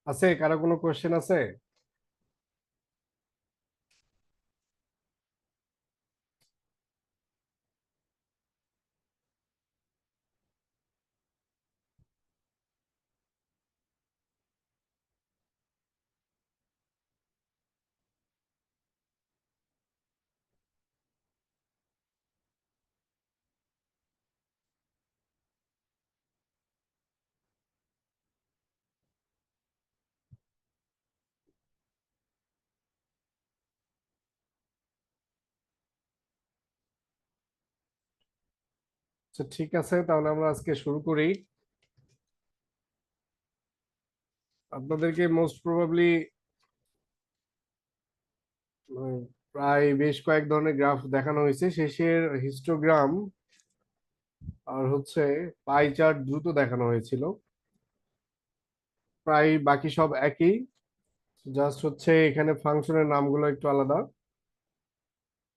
আছে কারো কোনো কোয়েশ্চেন আছে? আচ্ছা, ঠিক আছে, তাহলে আমরা আজকে শুরু করি। আপনাদেরকে মোস্ট প্রবাবলি প্রায় বেশ কয়েক ধরনের গ্রাফ দেখানো হয়েছে। শেষের হিস্টোগ্রাম আর হচ্ছে পাই চার্ট দ্রুত দেখানো হয়েছিল। প্রায় বাকি সব একই, জাস্ট হচ্ছে এখানে ফাংশনের নামগুলো একটু আলাদা।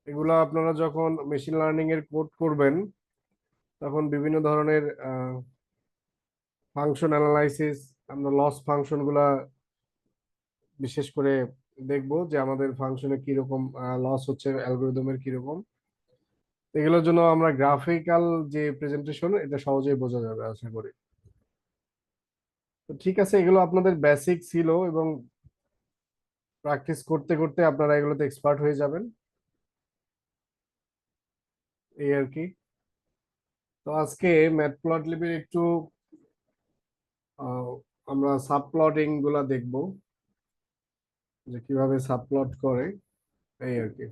এগুলো আপনারা যখন মেশিন লার্নিং এর কোড করবেন তখন বিভিন্ন ধরনের ফাংশন অ্যানালাইসিস, আমরা লস ফাংশন গুলা বিশেষ করে দেখবো যে আমাদের ফাংশনে কিরকম লস হচ্ছে, অ্যালগোরিদমের কিরকম। এগুলোর জন্য আমরা গ্রাফিক্যাল যে প্রেজেন্টেশন, এটা সহজেই বোঝা যাবে আশা করি। তো ঠিক আছে, এগুলো আপনাদের বেসিক ছিল এবং প্র্যাকটিস করতে করতে আপনারা এগুলোতে এক্সপার্ট হয়ে যাবেন, এই আর কি। তো আজকে ম্যাটপ্লটলিবের একটু আহ, আমরা সাবপ্লটিং গুলা দেখবো, যে কিভাবে সাবপ্লট করে, এই আর কি।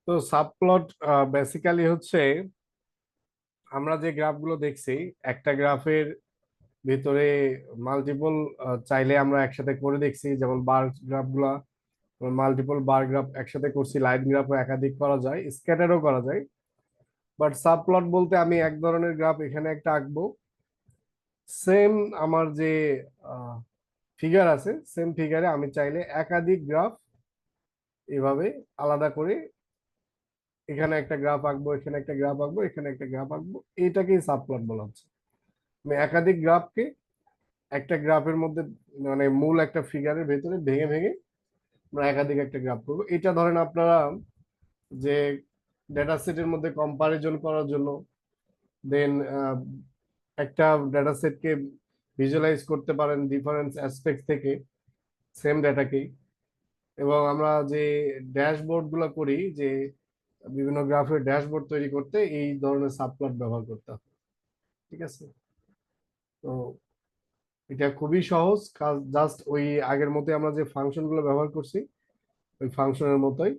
তো সাবপ্লট বেসিক্যালি হচ্ছে, আমরা যে গ্রাফগুলো দেখছি, একটা গ্রাফের ভিতরে মাল্টিপল, চাইলে আমরা একসাথে করে দেখছি, যেমন বার গ্রাফ গুলা মাল্টিপল বার গ্রাফ একসাথে করছি, লাইন গ্রাফও একাধিক করা যায়, স্ক্যাটারও করা যায়। বাট সাবপ্লট বলতে আমি এক ধরনের গ্রাফ এখানে একটা আঁকবো, সেম আমার যে ফিগার আছে, সেম ফিগারে আমি চাইলে একাধিক গ্রাফ এভাবে আলাদা করে এখানে একটা গ্রাফ আঁকবো, এখানে একটা গ্রাফ আঁকবো, এখানে একটা গ্রাফ আঁকবো, এটাকেই সাবপ্লট বলা হচ্ছে। আমি একাধিক গ্রাফকে একটা গ্রাফের মধ্যে, মানে মূল একটা ফিগারের ভেতরে ভেঙে ভেঙে আমরা একাধিক একটা গ্রাফ করবো। এটা ধরেন আপনারা যে ডেটা সেটের মধ্যে কম্পারিজন করার জন্য, দেন একটা ডেটা সেটকে ভিজুয়ালাইজ করতে পারেন ডিফারেন্স অ্যাসপেক্ট থেকে, সেম ডেটাকেই। এবং আমরা যে ড্যাশবোর্ড গুলো করি, যে বিভিন্ন গ্রাফের ড্যাশবোর্ড তৈরি করতে এই ধরনের সাবপ্লট ব্যবহার করতে হবে। ঠিক আছে, তো এটা খুবই সহজ কাজ, জাস্ট ওই আগের মতোই আমরা যে ফাংশন গুলো ব্যবহার করছি ওই ফাংশনের মতোই,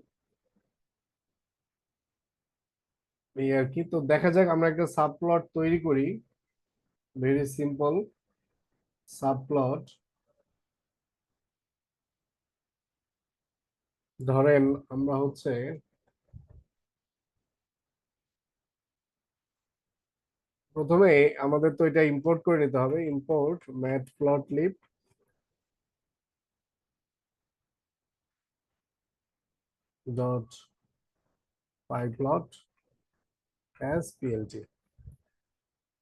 এই আর কি। তো দেখা যাক আমরা একটা সাবপ্লট তৈরি করি, ভেরি সিম্পল সাবপ্লট। ধরেন আমরা হচ্ছে প্রথমে, আমাদের তো এটা ইম্পোর্ট করে নিতে হবে, import matplotlib dot pyplot as PLT.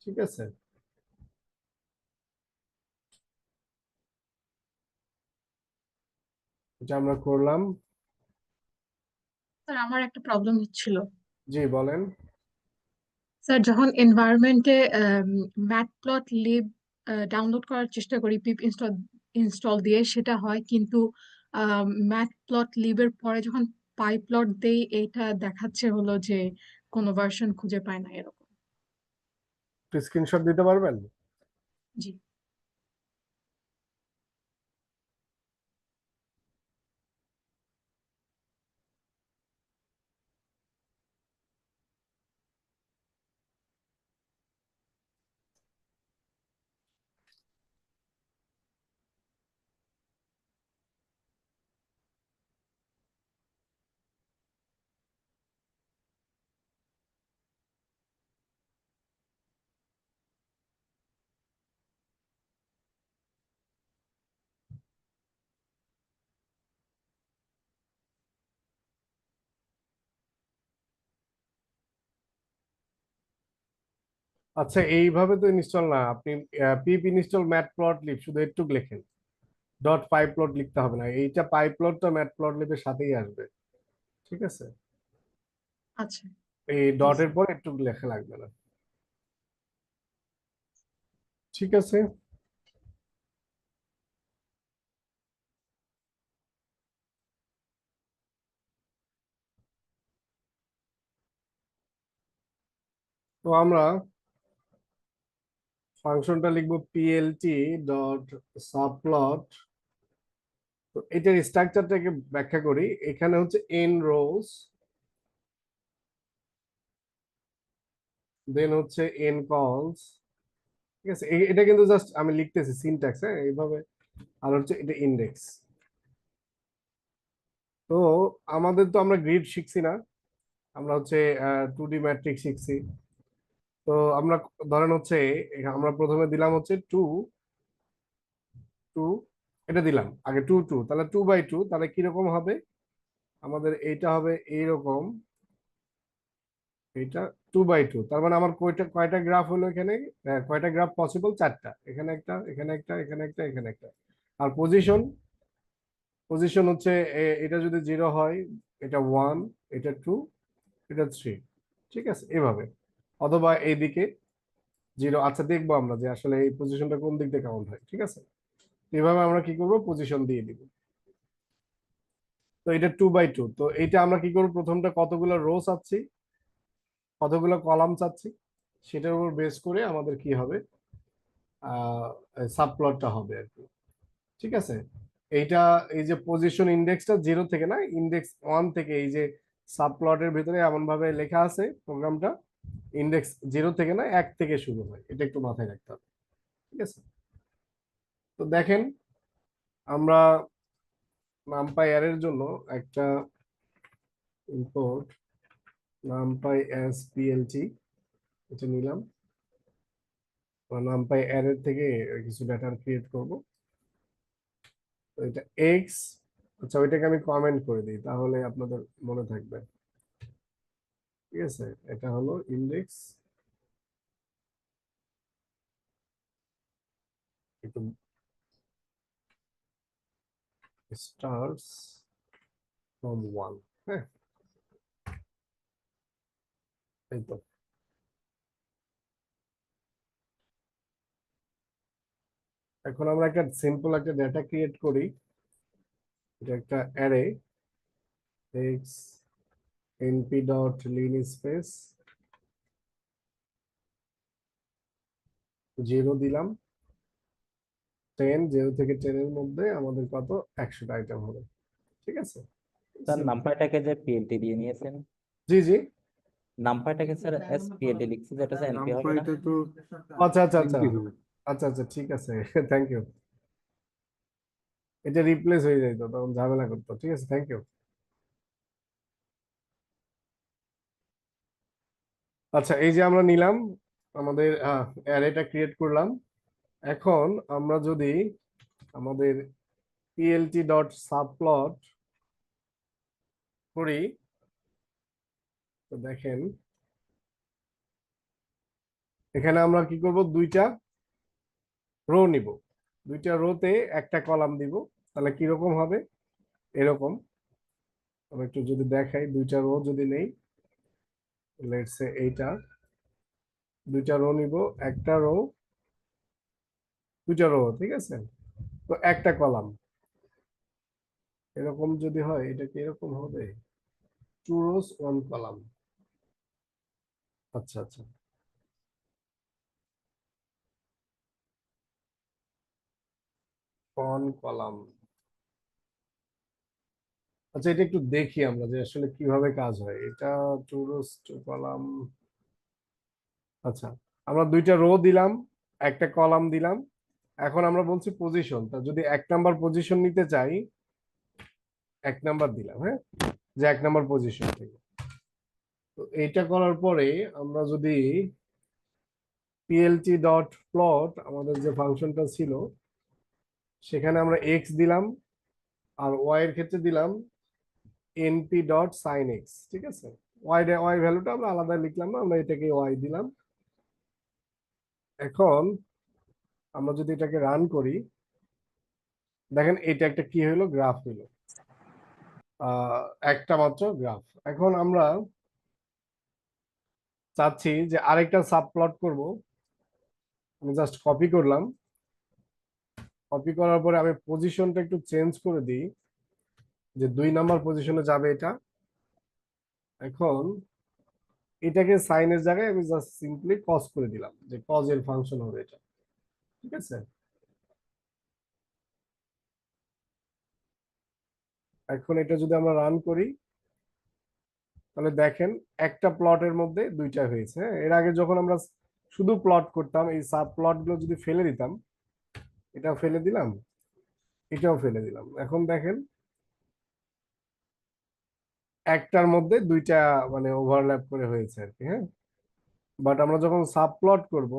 ঠিক আছে, এটা আমরা করলাম। স্যার আমার একটা প্রবলেম হচ্ছিল। জি বলেন। স্যার যখন এনভায়রনমেন্টে ম্যাটপ্লটলিব ডাউনলোড করার চেষ্টা করি পিপ ইনস্টল ইনস্টল দিয়ে, সেটা হয়, কিন্তু ম্যাটপ্লটলিবের পরে যখন পাইপ্লট দেই এটা দেখাচ্ছে হলো যে কোনো ভার্সন খুঁজে পায় না এরকম। একটু স্ক্রিনশট দিতে পারবেন? জি। আচ্ছা, এইভাবে তো ইনস্টল না, আপনি পিপ ইনস্টল ম্যাটপ্লটলিব শুধু একটু লেখেন, ডট পাইপ্লট লিখতে হবে না, এইটা পাইপ্লটটা ম্যাটপ্লটলিবের সাথেই আসবে। ঠিক আছে, আচ্ছা। এই জি ডটের স্যার। পর একটু লেখা লাগবে না। ঠিক আছে, তো আমরা ফাংশনটা লিখবো পিএলটি ডট সাবপ্লট। তো এটার স্ট্রাকচারটাকে ব্যাখ্যা করি, এখানে হচ্ছে এন রোজ, দেন হচ্ছে এন কলস। ঠিক আছে, এটা কিন্তু জাস্ট আমি লিখতেছি সিনট্যাক্স, হ্যাঁ এইভাবে। আর হচ্ছে এটা ইন্ডেক্স। তো আমাদের তো আমরা গ্রিড শিখছি না, আমরা হচ্ছে 2D ম্যাট্রিক্স শিখছি। তো আমরা ধরেন হচ্ছে আমরা প্রথমে দিলাম হচ্ছে টু টু, এটা দিলাম আগে টু টু, তাহলে 2 বাই 2, তাহলে কিরকম হবে আমাদের? এইটা হবে এইরকম, এইটা 2 বাই 2, তার মানে আমার কয়টা কয়টা গ্রাফ হলো এখানে? কয়টা গ্রাফ পসিবল? চারটা, এখানে একটা, এখানে একটা, এখানে একটা, এখানে একটা। আর পজিশন, পজিশন হচ্ছে এটা যদি 0 হয়, এটা 1, এটা 2, এটা 3। ঠিক আছে, এভাবে। অথবা এইদিকে 0। আচ্ছা, দেখবো আমরা যে আসলে এই পজিশনটা কোন দিক দিয়ে কাউন্ট হয়। ঠিক আছে, এভাবে আমরা কি করব, পজিশন দিয়ে দিব। তো এটা 2 বাই 2, তো এইটা আমরা কি করবো, প্রথমটা কতগুলো রো চাচ্ছি, কতগুলো কলাম চাচ্ছি, সেটার উপর বেস করে আমাদের কি হবে, সাবপ্লটটা হবে আর কি। ঠিক আছে, এইটা, এই যে পজিশন ইন্ডেক্সটা 0 থেকে না, ইন্ডেক্স 1 থেকে, এই যে সাবপ্লটের ভিতরে এমন ভাবে লেখা আছে প্রোগ্রামটা, ইন্ডেক্স 0 থেকে না, 1 থেকে শুরু হয়, এটা একটু মাথায় রাখতে হবে। ঠিক আছে, তো দেখেন, আমরা নামপাই অ্যারের জন্য একটা ইম্পোর্ট নামপাই এস পিএলটি, এটা নিলাম। নামপাই অ্যারের থেকে কিছু ডেটা ক্রিয়েট করব। তো এটা এক্স, আচ্ছা ওইটাকে আমি কমেন্ট করে দিই তাহলে আপনাদের মনে থাকবে। ঠিক আছে, এটা হলো ইন্ডেক্স, একটু স্টার্স ফ্রম 1। হ্যাঁ, এই তো। এখন আমরা একটা সিম্পল একটা ডেটা ক্রিয়েট করি, এটা একটা array, x np dot linspace 0 দিলাম, 10, 0 থেকে 10 এর মধ্যে আমাদের কত, 100টা আইটেম হবে। ঠিক আছে, স্যার Simple. নাম্বারটাকে যে পিএলটি দিয়ে নিয়েছেন, জি জি। নাম্বারটাকে স্যার এস পিএলটি লিখছি, যেটা স্যার এনপি হবে না। আচ্ছা আচ্ছা আচ্ছা, আচ্ছা আচ্ছা, ঠিক আছে থ্যাংক ইউ। এটা রিপ্লেস হয়ে যাইতো, তখন ঝামেলা করতো। ঠিক আছে, থ্যাংক ইউ। আচ্ছা, এই যে আমরা নিলাম, আমাদের অ্যারেটা ক্রিয়েট করলাম। এখন আমরা যদি আমাদের পিএলটি ডট সাবপ্লট করি, তো দেখেন এখানে আমরা কি করব, দুইটা রো নিব, দুইটা রোতে একটা কলাম দিব, তাহলে কিরকম হবে, এরকম। আমরা একটু যদি দেখাই, দুইটা রো যদি নেই, লেটস সে এইটা, দুইটা রো নিব, একটা রো, দুইটা রো, ঠিক আছে, তো একটা কলাম। এরকম যদি হয় এটা কি এরকম হবে? Two rows one column. আচ্ছা আচ্ছা, ওয়ান কলাম। আচ্ছা, এটা একটু দেখি আমরা যে আসলে কিভাবে কাজ হয় এটা। Two rows two column. আচ্ছা, আমরা দুইটা রো দিলাম, একটা কলাম দিলাম। এখন আমরা বলছি পজিশন, তা যদি এক নাম্বার পজিশন নিতে চাই, এক নাম্বার দিলাম, হ্যাঁ, যে এক নাম্বার পজিশন থেকে। তো এইটা করার পরে আমরা যদি পিএলটি ডট প্লট, আমাদের যে ফাংশনটা ছিল, সেখানে আমরা এক্স দিলাম, আর ওয়াই এর ক্ষেত্রে দিলাম এনপি ডট সাইন এক্স, ঠিক আছে। ওয়াই ভ্যালুটা আমরা আলাদা লিখলাম না, আমরা এটাকে ওয়াই দিলাম। এখন আমরা যদি এটাকে রান করি, দেখেন এটা একটা কি হলো, গ্রাফ হলো, একটা মাত্র গ্রাফ। এখন আমরা চাচ্ছি যে আরেকটা সাব প্লট করব। আমি জাস্ট কপি করলাম, কপি করার পরে আমি পজিশনটা একটু চেঞ্জ করে দিই, যে 2 নাম্বার পজিশনে যাবে এটা। এখন এটাকে সাইনের জায়গায় আমি জাস্ট সিম্পলি কজ করে দিলাম, যে কজ এর ফাংশন হবে এটা, ঠিক আছে। এখন এটা যদি আমরা রান করি, তাহলে দেখেন একটা প্লটের মধ্যে দুইটা হয়েছে, হ্যাঁ। এর আগে যখন আমরা শুধু প্লট করতাম, এই সাব প্লট গুলো যদি ফেলে দিতাম, এটাও ফেলে দিলাম, এটাও ফেলে দিলাম, এখন দেখেন একটার মধ্যে দুইটা মানে ওভারল্যাপ করে হয়েছে আর কি, হ্যাঁ। বাট আমরা যখন সাব প্লট করব,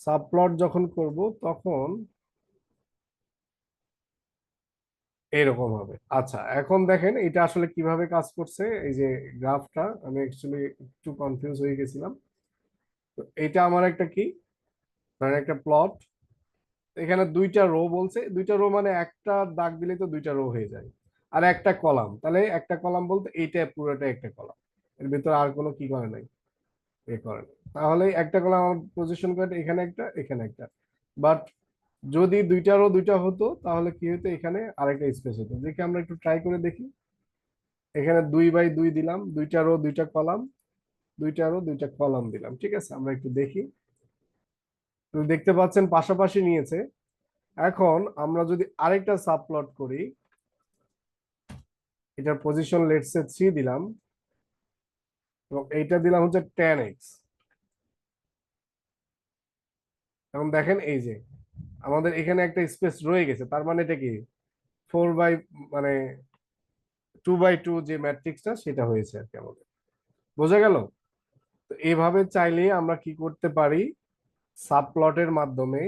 সাব প্লট যখন করব, তখন এরকম হবে। আচ্ছা, এখন দেখেন এটা আসলে কিভাবে কাজ করছে। এই যে গ্রাফটা, আমি অ্যাকচুয়ালি একটু কনফিউজ হয়ে গেছিলাম। তো এটা আমার একটা কি, মানে একটা প্লট, এখানে দুইটা রো বলছে, দুইটা রো মানে একটা দাগ দিলে তো দুইটা রো হয়ে যায়, আর একটা কলাম, তাহলে একটা কলাম বলতে এইটা পুরোটা একটা কলাম, এর ভিতরে আর কোনো কি করে নাই, এ করে নাই। তাহলে একটা কলাম আমার পজিশন করে এখানে একটা, এখানে একটা। বাট যদি দুইটা রো দুইটা হতো, তাহলে কি হতো, এখানে আরেকটা স্পেস হতো। দেখি আমরা একটু ট্রাই করে দেখি। এখানে 2 বাই 2 দিলাম, দুইটা রো দুইটা কলাম, দুইটা রো দুইটা কলাম দিলাম, ঠিক আছে। আমরা একটু দেখি, তো দেখতে পাচ্ছেন পাশাপাশি নিয়েছে। এখন আমরা যদি আরেকটা সাবপ্লট করি, এটার পজিশন লেটস সে 3 দিলাম, এবং এইটা দিলাম হচ্ছে 10x। এখন দেখেন এই যে আমাদের এখানে একটা স্পেস রয়ে গেছে, তার মানে এটা কি 4 বাই মানে 2 বাই 2 যে ম্যাট্রিক্সটা সেটা হয়েছে আর কি আমাদের, বোঝা গেল। তো এইভাবে চাইলে আমরা কি করতে পারি, সাবপ্লটের মাধ্যমে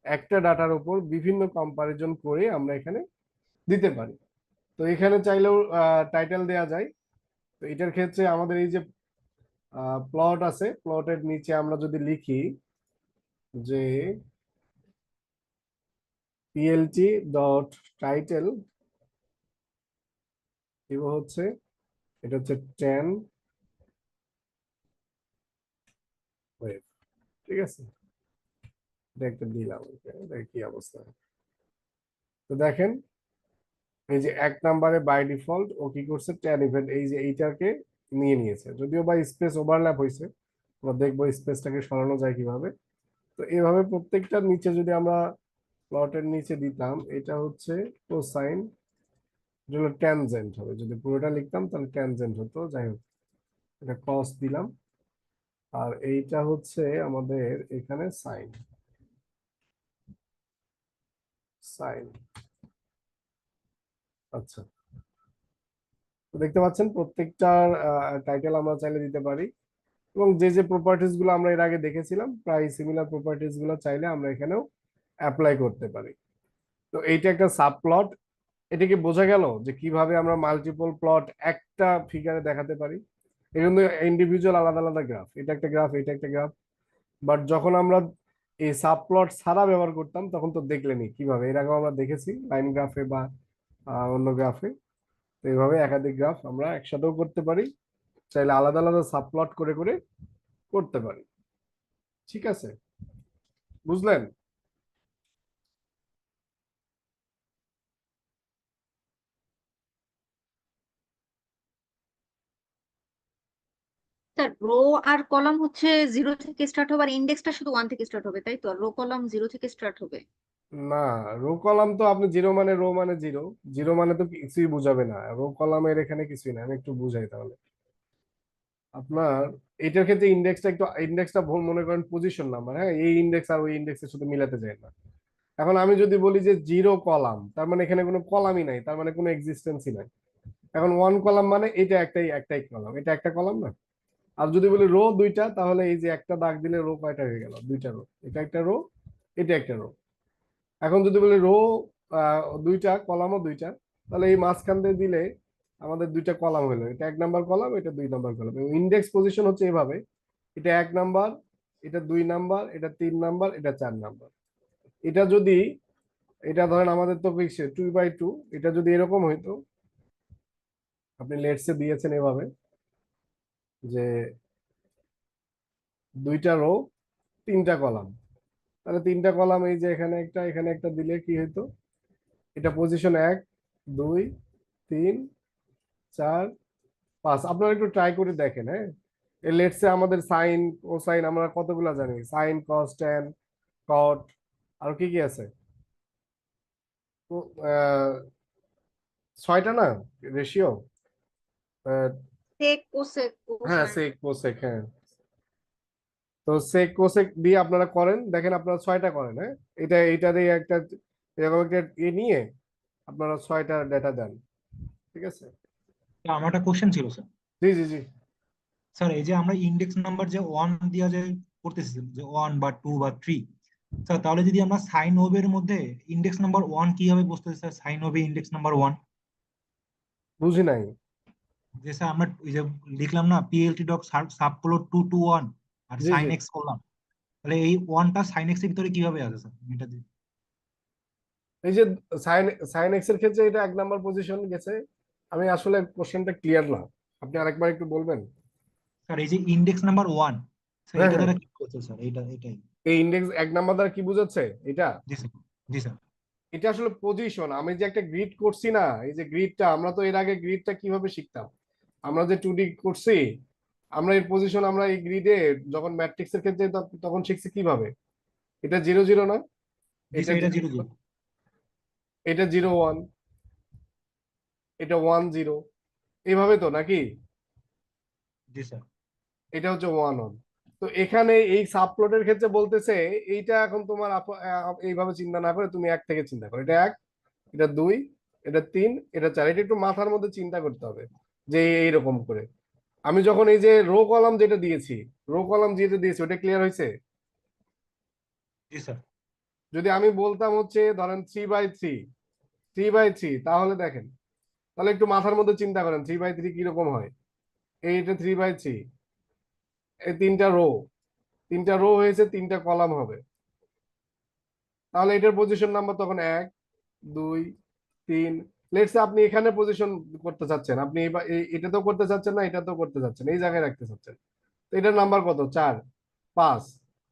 একটা ডাটার উপর বিভিন্ন কম্পারিজন করে আমরা এখানে দিতে পারি। তো এখানে চাইলেও টাইটেল দেয়া যায়। তো এটার ক্ষেত্রে আমাদের এই যে প্লট আছে, প্লটের নিচে আমরা যদি লিখি যে পিএলটি ডট টাইটেল, হচ্ছে এটা হচ্ছে 10 ওয়েভ, ঠিক আছে। এটা একটা দিলাম, এটা কি অবস্থা। তো দেখেন এই যে 1 নাম্বারে বাই ডিফল্ট ও কি করছে, 10 ইভেন্ট, এই যে এইটাকে নিয়ে নিয়েছে, যদিও বা স্পেস ওভারল্যাপ হয়েছে। আমরা দেখবো স্পেসটাকে সরানো যায় কিভাবে। তো এইভাবে প্রত্যেকটার নিচে যদি আমরা প্লটের নিচে দিতাম, এটা হচ্ছে কোসাইন, যেগুলো ট্যানজেন্ট হবে, যদি পুরোটা লিখতাম তাহলে ট্যানজেন্ট হতো। যাই হোক, এটা কস দিলাম, আর এইটা হচ্ছে আমাদের এখানে সাইন, সাইন। আচ্ছা, তো দেখতে পাচ্ছেন প্রত্যেকটার টাইটেল আমরা চাইলে দিতে পারি, এবং যে যে প্রপার্টিজ গুলো আমরা এর আগে দেখেছিলাম, প্রায় সিমিলার প্রপার্টিজ গুলো চাইলে আমরা এখানেও অ্যাপ্লাই করতে পারি। তো এইটা একটা সাবপ্লট। এটা কি বোঝা গেল যে কিভাবে আমরা মাল্টিপল প্লট একটা ফিগারে দেখাতে পারি। এটা কিন্তু ইন্ডিভিজুয়াল আলাদা আলাদা গ্রাফ, এটা একটা গ্রাফ, এটা একটা গ্রাফ। বাট যখন আমরা এই সাবপ্লট ছাড়া ব্যবহার করতাম, তখন তো দেখলেনি কিভাবে, এর আগেও আমরা দেখেছি লাইন গ্রাফে বা অন্য গ্রাফে। তো এইভাবে একাধিক গ্রাফ আমরা একসাথেও করতে পারি, চাইলে আলাদা আলাদা সাবপ্লট করে করে করতে পারি। ঠিক আছে, বুঝলেন? স্যার রো আর কলাম হচ্ছে 0 থেকে স্টার্ট হবে, আর ইন্ডেক্সটা শুধু 1 থেকে স্টার্ট হবে, তাই তো? রো কলাম 0 থেকে স্টার্ট হবে। না, রো কলাম তো আপনি জিরো মানে রো মানে জিরো, জিরো মানে তো কিছুই বুঝাবে না। রো কলামের এখানে কিছুই না, আমি একটু বুঝাই তাহলে। আপনার এটার ক্ষেত্রে ইন্ডেক্সটা ভুল মনে করেন পজিশন নাম্বার, হ্যাঁ, এই ইন্ডেক্স আর ওই ইন্ডেক্সের সাথে মিলাতে যায় না। এখন আমি যদি বলি যে জিরো কলাম, তার মানে এখানে কোনো কলামই নাই, তার মানে কোনো এক্সিস্টেন্সই নাই। এখন ওয়ান কলাম মানে এটা একটাই একটাই কলাম, এটা একটা কলাম না। আর যদি বলি রো দুইটা, তাহলে এই যে একটা দাগ দিলে রো কয়টা হয়ে গেল? দুইটা রো। এটা একটা রো, এটা একটা রো। এখন যদি বলি রো দুইটা, কলামও দুইটা, তাহলে এই মাঝখান দিয়ে দিলে আমাদের দুইটা কলাম হলো, এটা 1 নাম্বার কলাম, এটা 2 নাম্বার কলাম। ইন্ডেক্স পজিশন হচ্ছে এভাবে, এটা 1 নাম্বার, এটা 2 নাম্বার, এটা 3 নাম্বার, এটা 4 নাম্বার। এটা যদি, এটা ধরেন আমাদের তো 2x2, এটা যদি এরকম হইতো, আপনি লেটসে দিয়েছেন এভাবে যে দুইটা রো, তিনটা কলাম, তাহলে তিনটা কলাম এই যে এখানে একটা এখানে একটা দিলে কি হইতো? এটা পজিশন 1, 2, 3, 4, 5। আপনারা একটু ট্রাই করে দেখেন, হ্যাঁ। লেটসে আমাদের সাইন, কোসাইন আমরা কতগুলা জানি, সাইন, কস, ট্যান, কট, আর কি কি আছে? তো, 6টা না রেশিও? সেক কোসেক হ্যাঁ, কোসাইন। সেক কোসেক, হ্যাঁ। তো সেক কোসেক দিয়ে আপনারা করেন, দেখেন আপনারা 6টা করেন, হ্যাঁ। এটারই একটা এরকম একটা নিয়ে আপনারা 6টা ডেটা দেন। ঠিক আছে? আমার একটা কোশ্চেন ছিল স্যার। জি জি জি। স্যার এই যে আমরা ইন্ডেক্স নাম্বার যে 1 দিয়া যে করতেছি, যে 1 বা 2 বা 3, স্যার তাহলে যদি আমরা সাইন ওয়েভের মধ্যে ইন্ডেক্স নাম্বার 1 কিভাবে বুঝতেছি স্যার? সাইন ওয়েভে ইন্ডেক্স নাম্বার 1, বুঝি নাই। যে স্যার আমরা ওই যে লিখলাম না পিএলটি ডট সাবপ্লট 2 টু 1 আর জি সাইন জি। এক্স করলাম, তাহলে এই 1টা সাইন এক্স এর ভিতরে কিভাবে আছে স্যার এটা দিয়ে? এই যে সাইন সাইন এক্স এর ক্ষেত্রে এটা 1 নাম্বার পজিশন গেছে। আমি আসলে কোশ্চেনটা ক্লিয়ার না, আপনি আরেকবার একটু বলবেন? স্যার এই যে ইন্ডেক্স নাম্বার 1, স্যার হ্যাঁ এটা হ্যাঁ, দ্বারা কি করছে স্যার? এটাই। এই ইন্ডেক্স 1 নাম্বার দ্বারা কি বোঝাচ্ছে এটা? জি স্যার। জি স্যার। এটা আসলে পজিশন। আমি যে একটা গ্রিড করছি না, এই যে গ্রিডটা, আমরা তো এর আগে গ্রিডটা কিভাবে শিখতাম? আমরা যে 2D করছি, আমরা এই পজিশন, আমরা এই গ্রিডে যখন ম্যাট্রিক্স এর ক্ষেত্রে তখন শিখছি কিভাবে? এটা 0 0 না, জি এটা স্যার, এটা 0, 0 0। এটা 0 1, এটা 1 0, এইভাবে তো নাকি? জি স্যার। এটা হচ্ছে 1 1। তো এখানে এই সাবপ্লটের ক্ষেত্রে বলতেছে এইটা এখন তোমার এইভাবে চিন্তা না করে তুমি 1 থেকে চিন্তা করো, এটা 1, এটা 2, এটা 3, এটা 4। এটা একটু মাথার মধ্যে চিন্তা করতে হবে যে এইরকম করে। আমি যখন এই যে রো কলাম যেটা দিয়েছি, রো কলাম যেটা দিয়েছি, ওটা ক্লিয়ার হয়েছে? জি স্যার। যদি আমি বলতাম হচ্ছে ধরেন 3/3, 3/3, তাহলে দেখেন, তাহলে একটু মাথার মধ্যে চিন্তা করেন 3/3 কিরকম হয়। এইটা 3/3, এই তিনটা রো হয়েছে, তিনটা কলাম হবে। তাহলে এটার পজিশন নাম্বার তখন 1, 2, 3। লেটস আপনি এখানে পজিশন করতে চাচ্ছেন, আপনি এটাতেও করতে চাচ্ছেন না, এটাতেও করতে চাচ্ছেন, এই জায়গায় রাখতে চাচ্ছেন। তো এটার নাম্বার কত? 4, 5।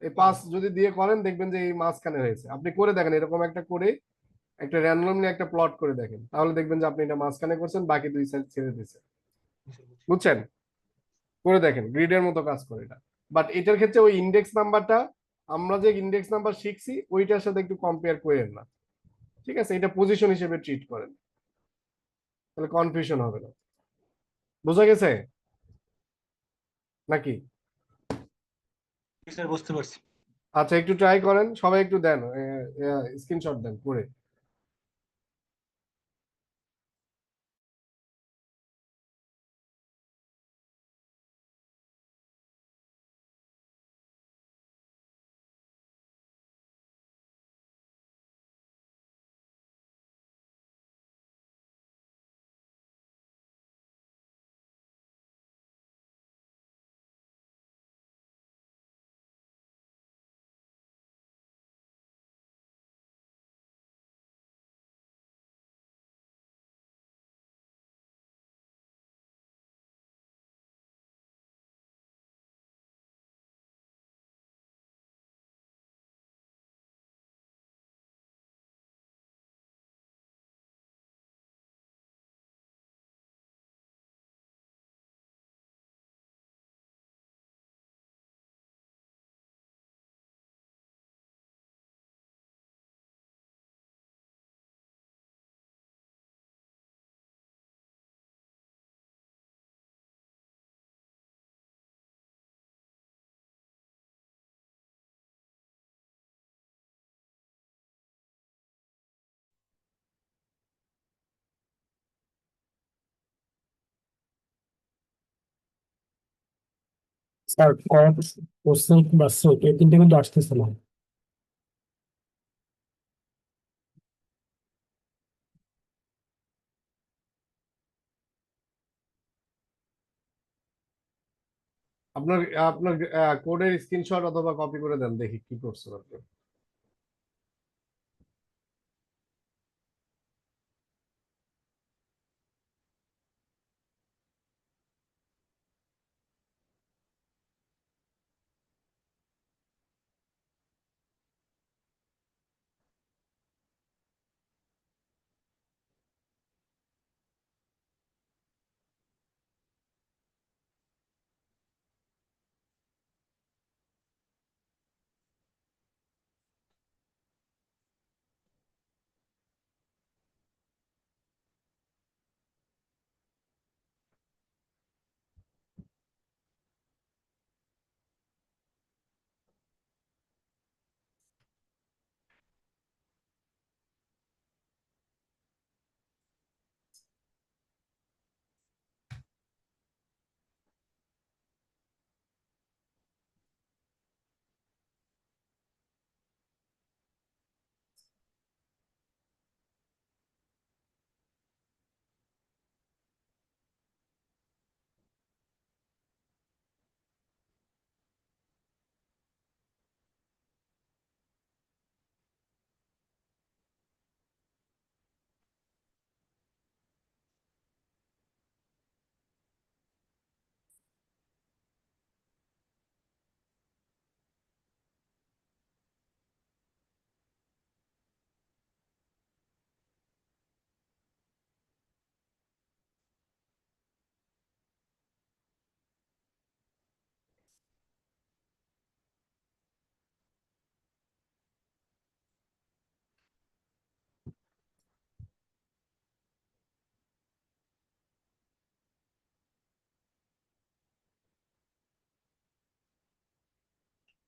এই 5 যদি দিয়ে করেন, দেখবেন যে এই মাঝখানে হয়েছে। আপনি করে দেখেন, এরকম একটা করে একটা র্যান্ডমলি একটা প্লট করে দেখেন, তাহলে দেখবেন যে আপনি এটা মাঝখানে করছেন, বাকি 2 সাইড ছেড়ে দিয়েছেন। জি স্যার, বুঝছি। বুঝছেন? করে দেখেন, গ্রিডের মতো কাজ করে এটা। বাট এটার ক্ষেত্রে ওই ইন্ডেক্স নাম্বারটা, আমরা যে ইন্ডেক্স নাম্বার শিখছি ওইটার সাথে একটু কম্পেয়ার করেন না। ঠিক আছে? এটা পজিশন হিসেবে ট্রিট করেন, তাহলে কনফিউশন হবে না। বোঝা গেছে নাকি? জি স্যার, বুঝতে পারছি। আচ্ছা, একটু ট্রাই করেন, সবাই একটু দেন, স্ক্রিনশট দেন করে। স্যার কট কোসেক বা সেক এই তিনটে কিন্তু আসতেছে না। আপনার আপনার কোডের স্ক্রিনশট অথবা কপি করে দেন, দেখি কি করছেন আপনি।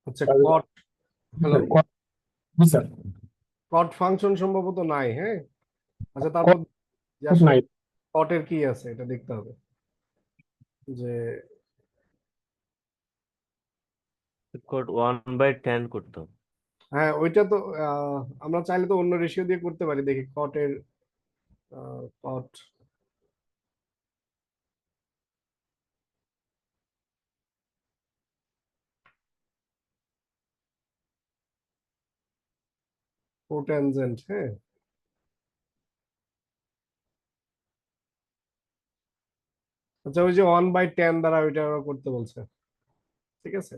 আচ্ছা, কট, হ্যালো, জি স্যার, কট ফাংশন সম্ভবত নাই। হ্যাঁ, আচ্ছা, কট তারপর যে আসলে নাই। কটের কি আছে এটা দেখতে হবে যে কোড 1/10 করতাম। হ্যাঁ, ওইটা তো আমরা চাইলে তো অন্য রেশিও দিয়ে করতে পারি। দেখি কটের কট কোট্যানজেন্ট। হ্যাঁ, আচ্ছা, ওই যে 1/10 দ্বারা ওইটা ওরা করতে বলছে। ঠিক আছে,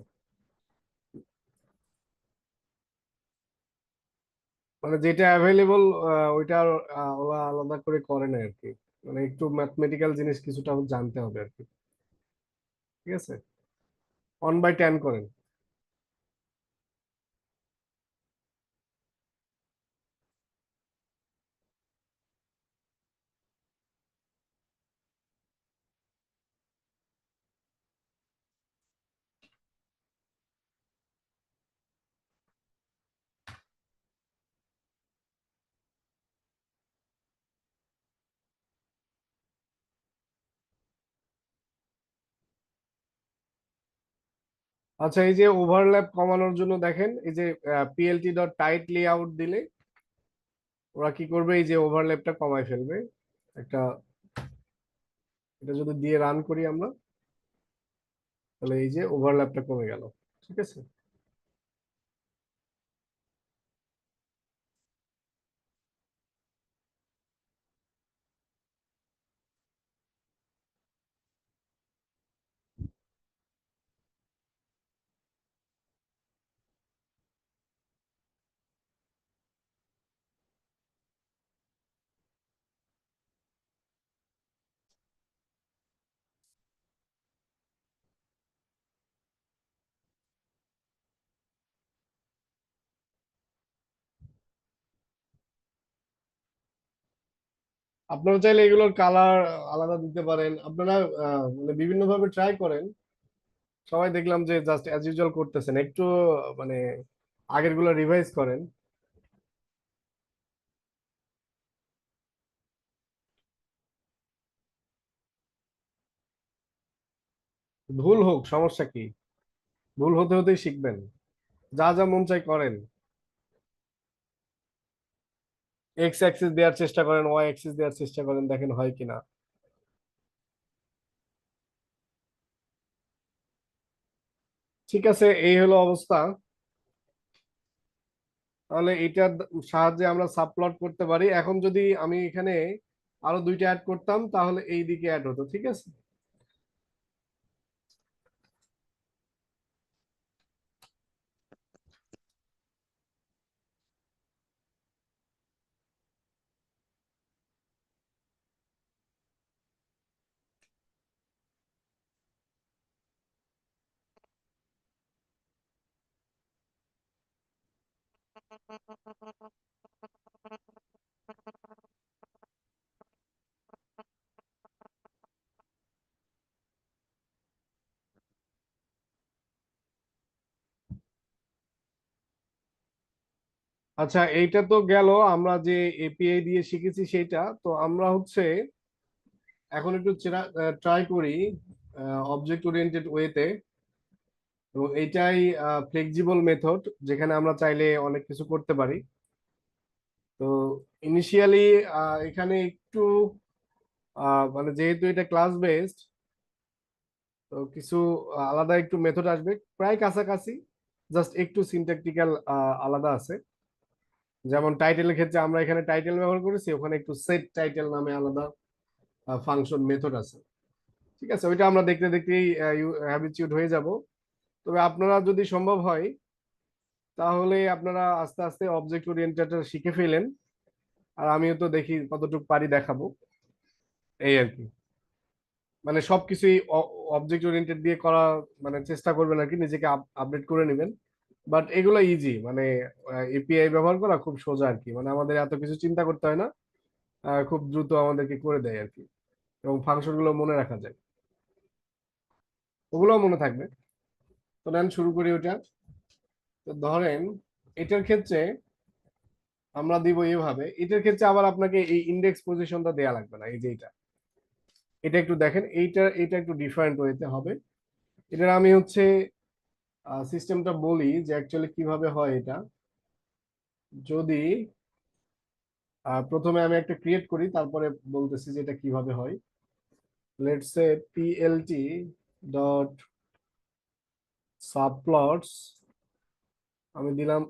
মানে যেটা অ্যাভেলেবল ওইটা ওরা আলাদা করে করে না আর কি। মানে একটু ম্যাথমেটিক্যাল জিনিস কিছুটা জানতে হবে আর কি। ঠিক আছে, 1/10 করেন। আচ্ছা, এই যে ওভারল্যাপ কমানোর জন্য দেখেন, এই যে পিএলটি ডট টাইট লেআউট দিলে ওরা কি করবে, এই যে ওভারল্যাপটা কমায় ফেলবে একটা। এটা যদি দিয়ে রান করি আমরা, তাহলে এই যে ওভারল্যাপটা কমে গেল। ঠিক আছে, আপনারা চাইলে এগুলোর কালার আলাদা দিতে পারেন। আপনারা মানে বিভিন্ন ভাবে ট্রাই করেন। সবাই দেখলাম যে জাস্ট অ্যাজ ইউজুয়াল করতেছেন, একটু মানে আগের গুলো রিভাইজ করেন। ভুল হোক, সমস্যা কি? ভুল হতে হতেই শিখবেন, যা যা মন চাই করেন। এক্স অ্যাক্সিস দেওয়ার চেষ্টা করেন, ওয়াই অ্যাক্সিস দেওয়ার চেষ্টা করেন, দেখেন হয় কিনা। ঠিক আছে, এই হলো অবস্থা। তাহলে এটার সাহায্যে আমরা সাবপ্লট করতে পারি। এখন যদি আমি এখানে আরো দুইটা অ্যাড করতাম তাহলে এই দিকে অ্যাড হতো, ঠিক আছে। আচ্ছা, এইটা তো গেল আমরা যে এপিআই দিয়ে শিখেছি সেটা। তো আমরা হচ্ছে এখন একটু ট্রাই করি অবজেক্ট ওরিয়েন্টেড ওয়েতে। এবং এইটাই ফ্লেক্সিবল মেথড, যেখানে আমরা চাইলে অনেক কিছু করতে পারি। তো ইনিশিয়ালি এখানে একটু মানে যেহেতু এটা ক্লাস বেসড, তো কিছু আলাদা একটু মেথড আসবে, প্রায় কাছাকাছি, জাস্ট একটু সিনট্যাকটিক্যাল আলাদা আছে। যেমন টাইটেলের ক্ষেত্রে আমরা এখানে টাইটেল ব্যবহার করেছি, ওখানে একটু সেট টাইটেল নামে আলাদা ফাংশন মেথড আছে। ঠিক আছে, ওইটা আমরা দেখতে দেখতেই হ্যাবিচুয়েট হয়ে যাব। তবে আপনারা যদি সম্ভব হয় তাহলে আপনারা আস্তে আস্তে অবজেক্ট ওরিয়েন্টেড শিখে ফেলেন। আর আমিও তো দেখি কতটুকু পারি দেখাবো, এই আর কি। মানে সবকিছুই অবজেক্ট ওরিয়েন্টেড দিয়ে করা, মানে চেষ্টা করবেন আর কি, নিজেকে আপডেট করে নেবেন। বাট এগুলো ইজি, মানে এপিআই ব্যবহার করা খুব সোজা আর কি, মানে আমাদের এত কিছু চিন্তা করতে হয় না। খুব দ্রুত আমাদেরকে করে দেয় আর কি, এবং ফাংশন গুলো মনে রাখা যায়, ওগুলোও মনে থাকবে। তো নেন শুরু করি ওটা। তো ধরেন এটার ক্ষেত্রে আমরা দিব এইভাবে, এটার ক্ষেত্রে আবার আপনাকে এই ইন্ডেক্স পজিশনটা দেয়া লাগবে না, এই যে এটা। এটা একটু দেখেন, এটা একটু ডিফারেন্ট ওয়েতে হবে। এটার আমি হচ্ছে সিস্টেমটা বলি যে অ্যাকচুয়ালি কিভাবে হয় এটা। যদি প্রথমে আমি একটা ক্রিয়েট করি, তারপরে বলতেছি যে এটা কিভাবে হয়। Let's say PLT dot subplots, আমি দিলাম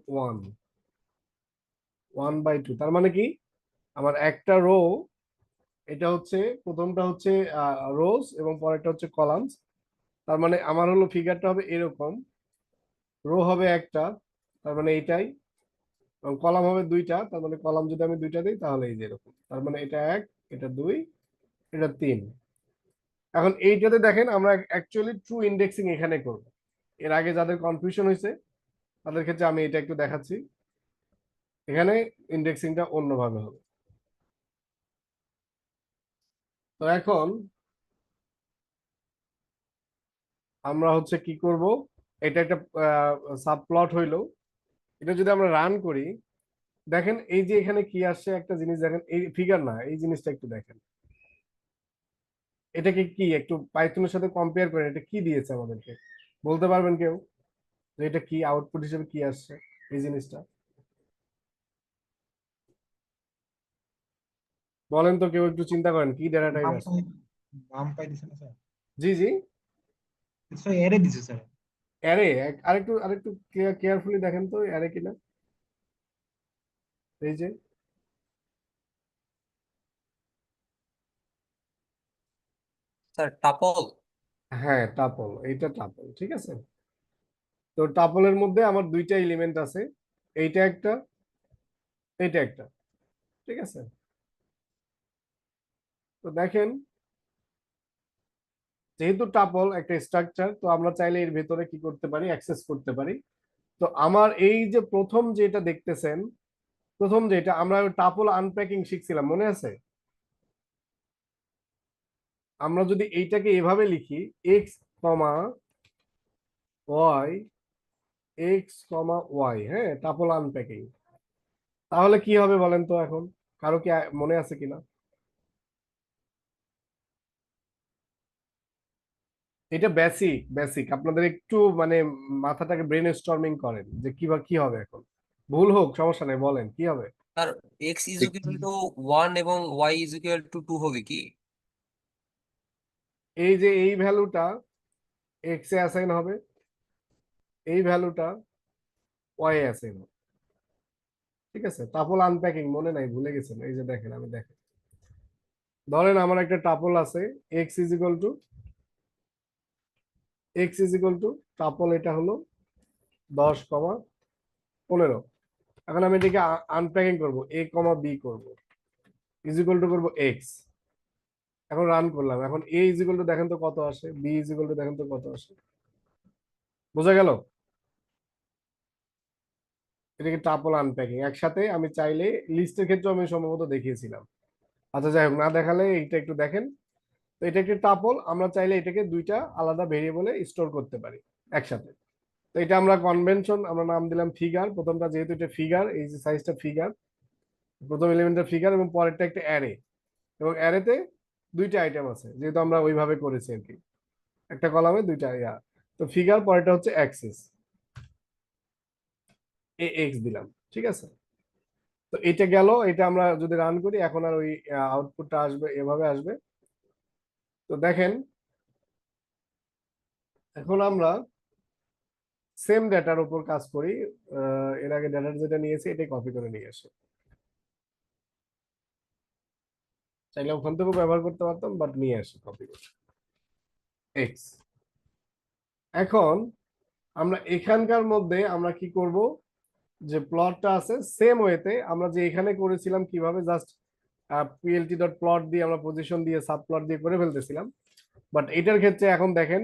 1/2। তার মানে কি, আমার একটা রো, এটা হচ্ছে প্রথমটা হচ্ছে রোজ এবং পরেরটা হচ্ছে কলামস। তার মানে আমার হলো ফিগারটা হবে এরকম, রো হবে একটা, তার মানে এইটাই, এবং কলাম হবে দুইটা, তার মানে কলাম যদি আমি দুইটা দিই তাহলে এই যে এরকম। তার মানে এটা এক, এটা দুই, এটা তিন। এখন এইটাতে দেখেন আমরা অ্যাকচুয়ালি ট্রু ইন্ডেক্সিং এখানে করব। এর আগে যাদের কনফিউশন হয়েছে তাদের ক্ষেত্রে আমি এটা একটু দেখাচ্ছি, এখানে ইন্ডেক্সিংটা অন্যভাবে হবে। তো এখন আমরা হচ্ছে কি করব, এটা একটা সাবপ্লট হইলো। এটা যদি আমরা রান করি, দেখেন এই যে এখানে কি আসছে, একটা জিনিস দেখেন, এই ফিগার না, এই জিনিসটা একটু দেখেন। এটাকে কি একটু পাইথনের সাথে কম্পেয়ার করেন, এটা কি দিয়েছে আমাদেরকে, বলতে পারবেন কেউ যে এটা কি আউটপুট হিসেবে কি আসছে এই জিনিসটা? বলেন তো কেউ, একটু চিন্তা করেন কি ডেটা টাইপ নাম আসছে। পাই নাম পাই দিছে না স্যার? জি জি, স্যার এরে দিছে স্যার। অ্যারে। আরেকটু আরেকটু কেয়ারফুলি দেখেন তো অ্যারে কিনা। এই যে, স্যার টাপল। হ্যাঁ টাপল, এইটা টাপল, ঠিক আছে। তো টাপলের মধ্যে আমার দুইটা এলিমেন্ট আছে, এইটা একটা, এইটা একটা, ঠিক আছে। তো দেখেন, যেহেতু টাপল একটা স্ট্রাকচার, তো আমরা চাইলে এর ভেতরে কি করতে পারি, অ্যাক্সেস করতে পারি। তো আমার এই যে প্রথম যেটা দেখতেছেন, প্রথম যেটা আমরা টাপল আনপ্যাকিং শিখছিলাম, মনে আছে? আমরা যদি এইটাকে এভাবে লিখি, এক্স কমা ওয়াই, এক্স কমা ওয়াই, হ্যাঁ, টাপল আনপ্যাকিং, তাহলে কি হবে বলেন তো এখন, কারো কি মনে আছে কিনা? এটা বেসিক বেসিক, আপনাদের একটু মানে মাথাটাকে ব্রেন স্টর্মিং করেন যে কি হবে এখন। ভুল হোক সমস্যা নেই, বলেন কি হবে। Sir x is equal two 1 এবং ওয়াই ইজ ইকুয়াল টু 2 হবে কি? এই যে এই ভ্যালুটা এক্স এ অ্যাসাইন হবে, এই ভ্যালুটা ওয়াই এ অ্যাসাইন হবে। ঠিক আছে, টাপল আনপ্যাকিং মনে নাই, ভুলে গেছেন। এই যে দেখেন, আমি দেখেন, ধরেন আমার একটা টাপল আছে x is equal two tuple, এটা হলো 10,15। এখন আমি এটাকে আনপ্যাকিং করবো, এ কমা বি করবো, ইজ ইকুয়াল টু করবো এক্স। এখন রান করলাম, এখন এ ইজ ইকুয়াল টু দেখেন তো কত আসে, বি ইজ ইকুয়াল টু দেখেন তো কত আসে। বোঝা গেল? এটাকে টাপল আনপ্যাকিং একসাথে আমি চাইলে লিস্টের ক্ষেত্রে আমি সম্ভবত দেখিয়েছিলাম। আচ্ছা যাই হোক, না দেখালে এইটা একটু দেখেন। তো এটা একটি টাপল, আমরা চাইলে এটাকে দুইটা আলাদা ভেরিয়েবলে স্টোর করতে পারি একসাথে। তো এটা আমরা কনভেনশন, আমরা নাম দিলাম ফিগার। প্রথমটা যেহেতু এটা ফিগার, এই যে সাইজটা ফিগার, প্রথম এলিমেন্টটা ফিগার এবং পরেরটা একটা অ্যারে, এবং অ্যারেতে দুইটা আইটেম আছে যেহেতু আমরা ওইভাবে করেছি আর কি, একটা কলামে দুইটা ইয়া। তো ফিগার, পরেরটা হচ্ছে অ্যাক্সিস, এ এক্স দিলাম। ঠিক আছে, তো এটা গেল। এটা আমরা যদি রান করি এখন আর ওই আউটপুটটা আসবে, এভাবে আসবে। তো দেখেন এখন আমরা সেম ডেটার উপর কাজ করি। এর আগে ডেটা যেটা নিয়েছি এটাই কপি করে নিয়ে আসি, চাইলে ওখান থেকেও ব্যবহার করতে পারতাম, বাট নিয়ে আসি কপি করে এক্স। এখন আমরা এখানকার মধ্যে আমরা কি করব, যে প্লটটা আছে সেম ওয়েতে আমরা যে এখানে করেছিলাম কিভাবে জাস্ট পিএলটি ডট প্লট দিয়ে আমরা পজিশন দিয়ে সাব প্লট দিয়ে করে ফেলতেছিলাম, বাট এটার ক্ষেত্রে এখন দেখেন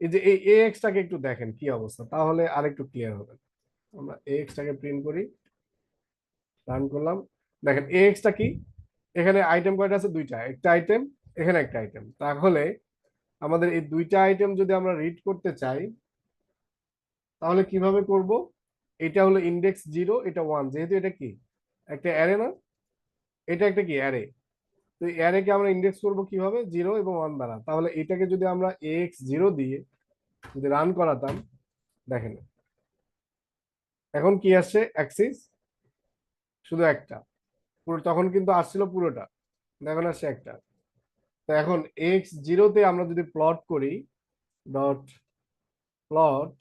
এই যে এই এক্স টাকে একটু দেখেন কি অবস্থা, তাহলে আরেকটু ক্লিয়ার হবে। আমরা এক্স টাকে প্রিন্ট করি, রান করলাম, দেখেন এক্স টা কি, এখানে আইটেম কয়টা আছে, দুইটা, একটা আইটেম এখানে একটা আইটেম। তাহলে আমাদের এই দুইটা আইটেম যদি আমরা রিড করতে চাই তাহলে কিভাবে করব। এটা হলো ইন্ডেক্স 0, এটা 1, যেহেতু এটা কি একটা অ্যারে না, এটা একটা কি অ্যারে। তো এই অ্যারেকে আমরা ইন্ডেক্স করব কিভাবে, 0 এবং 1 দ্বারা। তাহলে এটাকে যদি আমরা ax0 দিয়ে যদি রান করাতাম, দেখেন এখন কি আসছে, অ্যাক্সিস শুধু একটা, পুরো তখন কিন্তু আসছিল পুরোটা, এখন আসছে একটা। তো এখন x0 তে আমরা যদি প্লট করি, ডট প্লট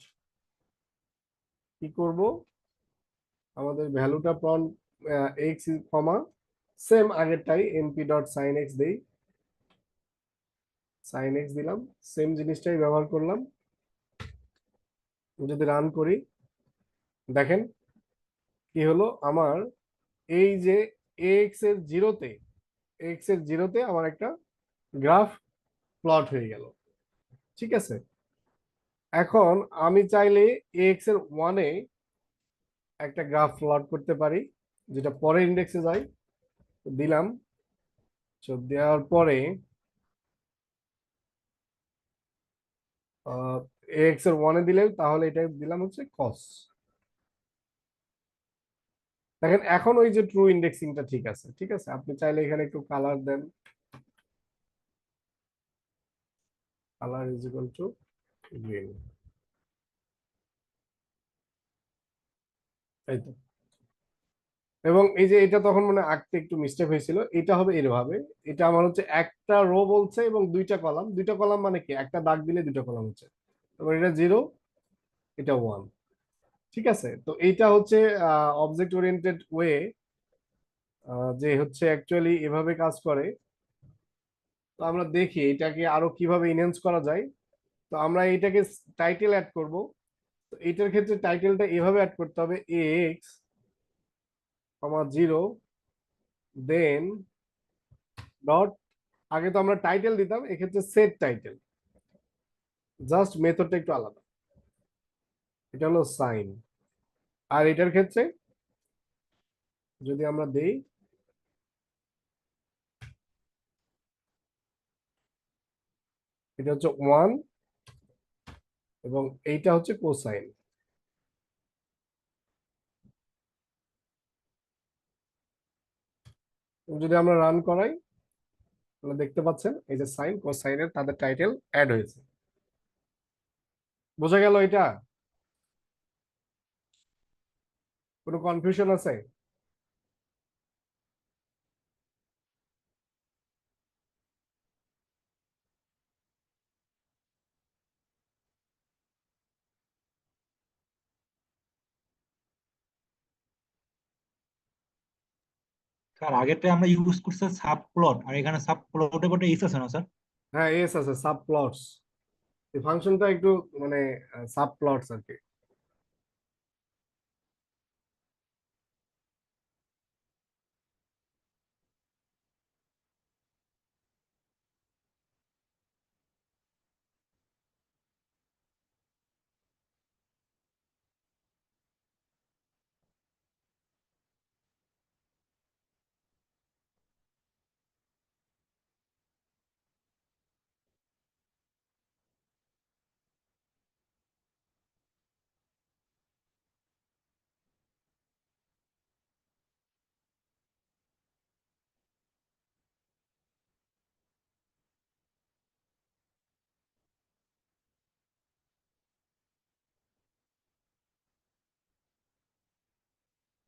কি করব, আমাদের ভ্যালুটা প্লট এক্স কমা সেম আগেরটাই এমপি ডট সাইন এক্স দেই, সাইন এক্স দিলাম, সেম জিনিসটাই ব্যবহার করলাম। যদি রান করি দেখেন কি হলো, আমার এই যে এক্স এর জিরোতে আমার একটা গ্রাফ প্লট হয়ে গেল। ঠিক আছে, এখন আমি চাইলে এক্স এর 1-এ একটা গ্রাফ প্লট করতে পারি, যেটা পরের ইন্ডেক্সে যায়। দিলাম, দেওয়ার পরে এক্স এর 1-এ দিলে তাহলে এটা দিলাম হচ্ছে কস। দেখেন এখন ওই যে ট্রু ইন্ডেক্সিংটা ঠিক আছে। ঠিক আছে, আপনি চাইলে এখানে একটু কালার দেন, colour is equal to green, এই তো। এবং এই যে এটা তখন মানে আঁকতে একটু মিস্টেক হয়েছিল, এটা হবে এভাবে। এটা আমার হচ্ছে একটা রো বলছে এবং দুইটা কলাম, দুইটা কলাম মানে কি একটা দাগ দিলে দুইটা কলাম হচ্ছে, এবং এটা 0, এটা 1। ঠিক আছে, তো এইটা হচ্ছে অবজেক্ট ওরিয়েন্টেড ওয়ে, যে হচ্ছে অ্যাকচুয়ালি এভাবে কাজ করে। তো আমরা দেখি এটাকে আরো কিভাবে ইনহ্যান্স করা যায়। তো আমরা এটাকে টাইটেল অ্যাড করব। তো এটার ক্ষেত্রে টাইটেলটা এভাবে অ্যাড করতে হবে, এক্স কমা 0 দেন ডট, আগে তো আমরা টাইটেল দিতাম, এক্ষেত্রে সেট টাইটেল, জাস্ট মেথডটা একটু আলাদা। এটা হলো সাইন। আর এটার ক্ষেত্রে যদি আমরা দেই, এটা হচ্ছে 1 এবং এইটা হচ্ছে কোসাইন। যদি আমরা রান করাই তাহলে দেখতে পাচ্ছেন এই যে সাইন কোসাইনের তাদের টাইটেল অ্যাড হয়েছে। বোঝা গেল এটা? কোনো কনফিউশন আছে? স্যার আগেরটা আমরা ইউজ করছি সাব প্লট, আর এখানে সাব প্লটে বটে এস আছে না স্যার? হ্যাঁ, এস আছে, সাব প্লটস। এই ফাংশনটা একটু মানে সাব প্লটস আর কি।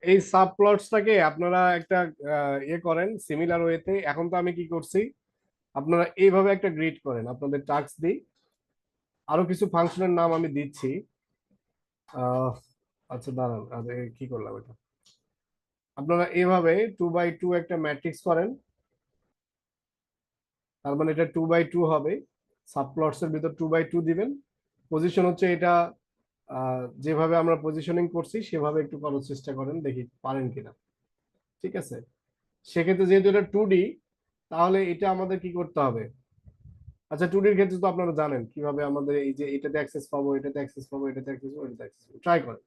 এই সাব প্লটসটাকে আপনারা একটা ইয়ে করেন সিমিলার ওয়েতে। এখন তো আমি কি করছি, আপনারা এইভাবে একটা গ্রিড করেন, আপনাদের টাস্ক দিই। আরো কিছু ফাংশনের নাম আমি দিচ্ছি। আহ আচ্ছা দাঁড়ান, কি করলাম এটা। আপনারা এইভাবে 2x2 একটা ম্যাট্রিক্স করেন, তার মানে এটা 2x2 হবে। সাবপ্লটস এর ভিতর 2x2 দিবেন। পজিশন হচ্ছে এটা, যেভাবে আমরা পজিশনিং করছি সেভাবে একটু করার চেষ্টা করেন, দেখি পারেন কিনা। ঠিক আছে? সেক্ষেত্রে যেহেতু এটা 2D, তাহলে এটা আমাদের কি করতে হবে? আচ্ছা, 2D-র ক্ষেত্রে তো আপনারা জানেন কিভাবে আমাদের এই যে এটাতে অ্যাক্সেস পাবো, এটাতে অ্যাক্সেস পাবো, এটাতে অ্যাক্সেস পাবো, এটাতে অ্যাক্সেস পাবো। ট্রাই করেন।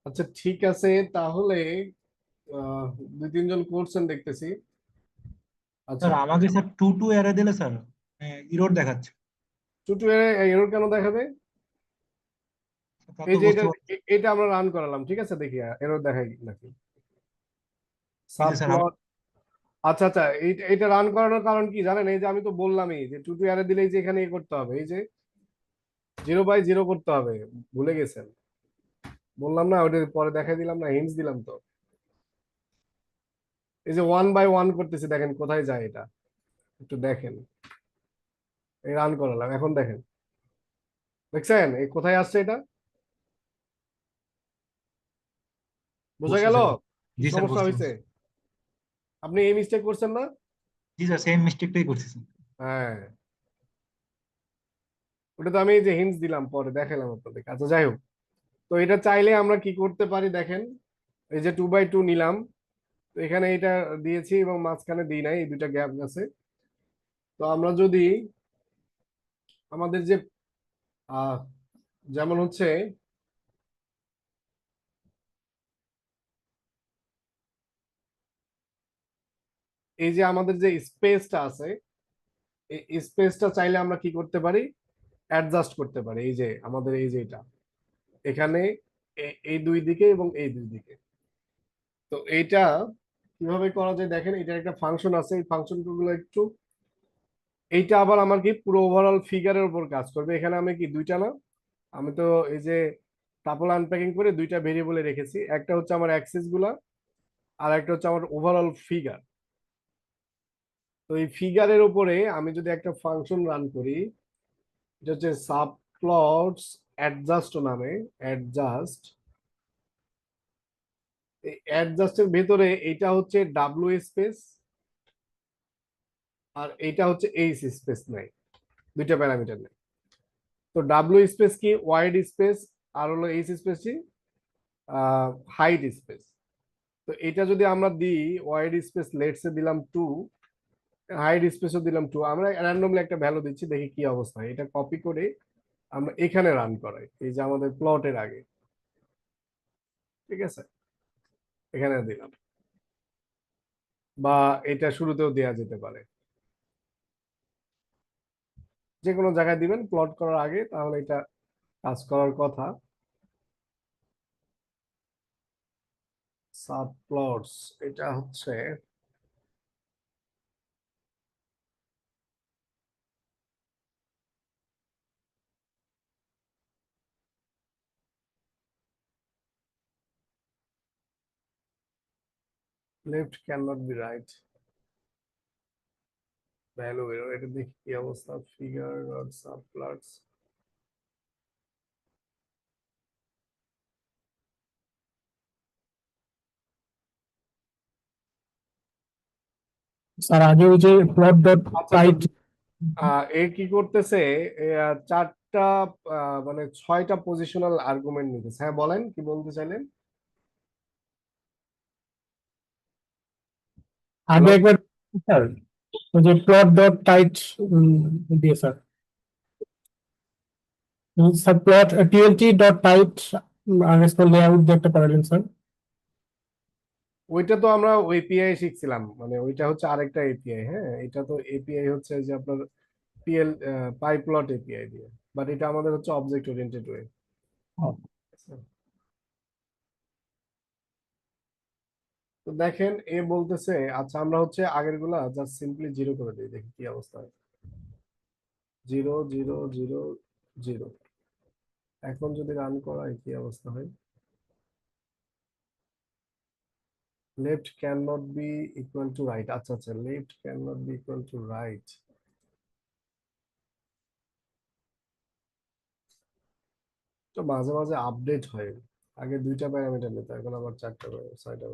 আচ্ছা ঠিক আছে, তাহলে আহ, দুই তিনজন করছেন দেখতেছি। আচ্ছা, স্যার আমাকে স্যার টু টু অ্যারে দিলে স্যার ইরোর দেখাচ্ছে। টুটু এরর কেন দেখাবে? তা এই তো যে বুঝতে এটা পারছি। এটা আমরা রান করালাম, ঠিক আছে, দেখি এরর দেখাই নাকি এই যে স্যার সাবপ্লট। আচ্ছা আচ্ছা, এটা রান করানোর কারণ কি জানেন? এই যে আমি তো বললামই যে টুটু অ্যারে দিলেই যে এখানে করতে হবে, এই যে 0 বাই 0 করতে হবে। ভুলে গেছেন? বললাম না, ওটা পরে দেখাই দিলাম না, হিন্টস দিলাম তো। এই যে 1 বাই 1 করতেছি, দেখেন কোথায় যায় এটা, একটু দেখেন। এই রান করালাম, এখন দেখেন, দেখছেন এই কোথায় আসছে এটা? বোঝা বুঝছি গেল স্যার। কি জি স্যার সমস্যা বুঝতে হয়েছে? পারছি। আপনি এই মিস্টেক করছেন না? জি স্যার সেম মিস্টেকটাই করছি স্যার। হ্যাঁ, ওটা তো আমি এই যে হিন্টস দিলাম, পরে দেখালাম আপনাদেরকে। আচ্ছা যাই হোক, তো এটা চাইলে আমরা কি করতে পারি দেখেন। এই যে 2 বাই 2 নিলাম, তো এখানে এটা দিয়েছি এবং মাঝখানে দিই নাই, এই দুইটা গ্যাপ আছে। তো আমরা যদি আমাদের যে আহ যেমন হচ্ছে এই যে আমাদের যে স্পেসটা আছে, এই স্পেসটা চাইলে আমরা কি করতে পারি, অ্যাডজাস্ট করতে পারি। এই যে আমাদের এই যে এটা এখানে এই দুই দিকে এবং এই দুই দিকে। তো এইটা কিভাবে করা যায় দেখেন, এটার একটা ফাংশন আছে, এই ফাংশন গুলো একটু, এইটা আবার আমার কি পুরো ওভারঅল ফিগারের উপর কাজ করবে। এখানে আমি কি দুইটা না, আমি তো এই যে টাপল আনপ্যাকিং করে দুইটা ভেরিয়েবলে রেখেছি, একটা হচ্ছে আমার অ্যাক্সিস গুলা, আর একটা হচ্ছে আমার ওভারঅল ফিগার। তো এই ফিগারের উপরে আমি যদি একটা ফাংশন রান করি, এটা হচ্ছে সাবপ্লটস অ্যাডজাস্ট নামে, অ্যাডজাস্ট। এই অ্যাডজাস্টের ভেতরে এটা হচ্ছে ডাব্লিউ স্পেস, আর এটা হচ্ছে এইচ স্পেস নাই, দুইটা প্যারামিটার নেই। তো ডাব্লিউ স্পেস কি ওয়াইড স্পেস, আর হলো এইচ স্পেস কি হাইট স্পেস। তো এটা যদি আমরা দিই, ওয়াইড স্পেস লেটসে দিলাম 2, হাইট স্পেসও দিলাম 2, আমরা র্যান্ডমলি একটা ভ্যালু দিচ্ছি, দেখি কি অবস্থা হয়। এটা কপি করে আমরা এখানে রান করাই, এই যে আমাদের প্লটের আগে, ঠিক আছে, এখানে দিলাম, বা এটা শুরুতেও দেওয়া যেতে পারে, যে কোনো জায়গায় দিবেন প্লট করার আগে, তাহলে এটা কাজ করার কথা। সাবপ্লটস, এটা হচ্ছে left can not be right, value বেরো, এটা দেখি কি অবস্থা, ফিগার ডট সাবপ্লটস। স্যার আগে ওই যে প্লট ডট আচ্ছা, তো টাইট এ কি করতেছে, চারটা মানে 6টা পজিশনাল আর্গুমেন্ট নিতেছে। হ্যাঁ বলেন, কি বলতে চাইলেন? আগে হ্যালো, একবার স্যার ওই যে প্লট ডট টাইট দিয়ে sir, sir plot PLT dot tight underscore layout দিয়ে একটা প্যারাগ্রাফ স্যার। ওইটা তো আমরা এপিআই শিখছিলাম, মানে ওইটা হচ্ছে আরেকটা এপিআই। হ্যাঁ, এটা তো এপিআই হচ্ছে যে আপনার পিএল পাইপ্লট এপিআই দিয়ে, বাট এটা আমাদের হচ্ছে অবজেক্ট ওরিয়েন্টেড ওয়ে। তো দেখেন এ বলতেছে, আচ্ছা আমরা হচ্ছে আগের গুলা জাস্ট সিম্পলি 0 করে দিই, দেখি কি অবস্থা হয়। 0 0 0 0। এখন যদি রান করা হয় কি অবস্থা হয়, left can not be equal to right. আচ্ছা আচ্ছা, left can not be equal to right. তো মাঝে মাঝে আপডেট হয়, আগে দুইটা প্যারামিটার নিতে, এখন আবার 4টা 6টা।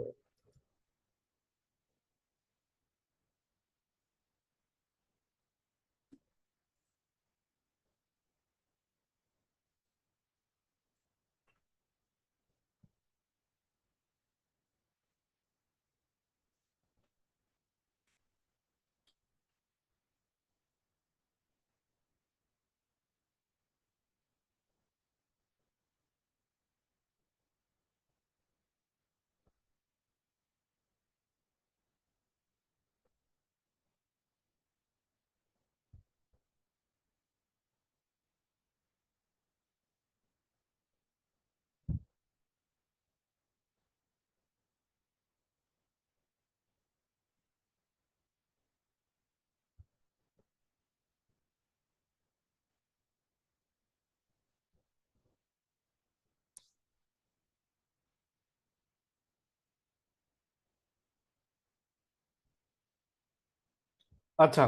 আচ্ছা,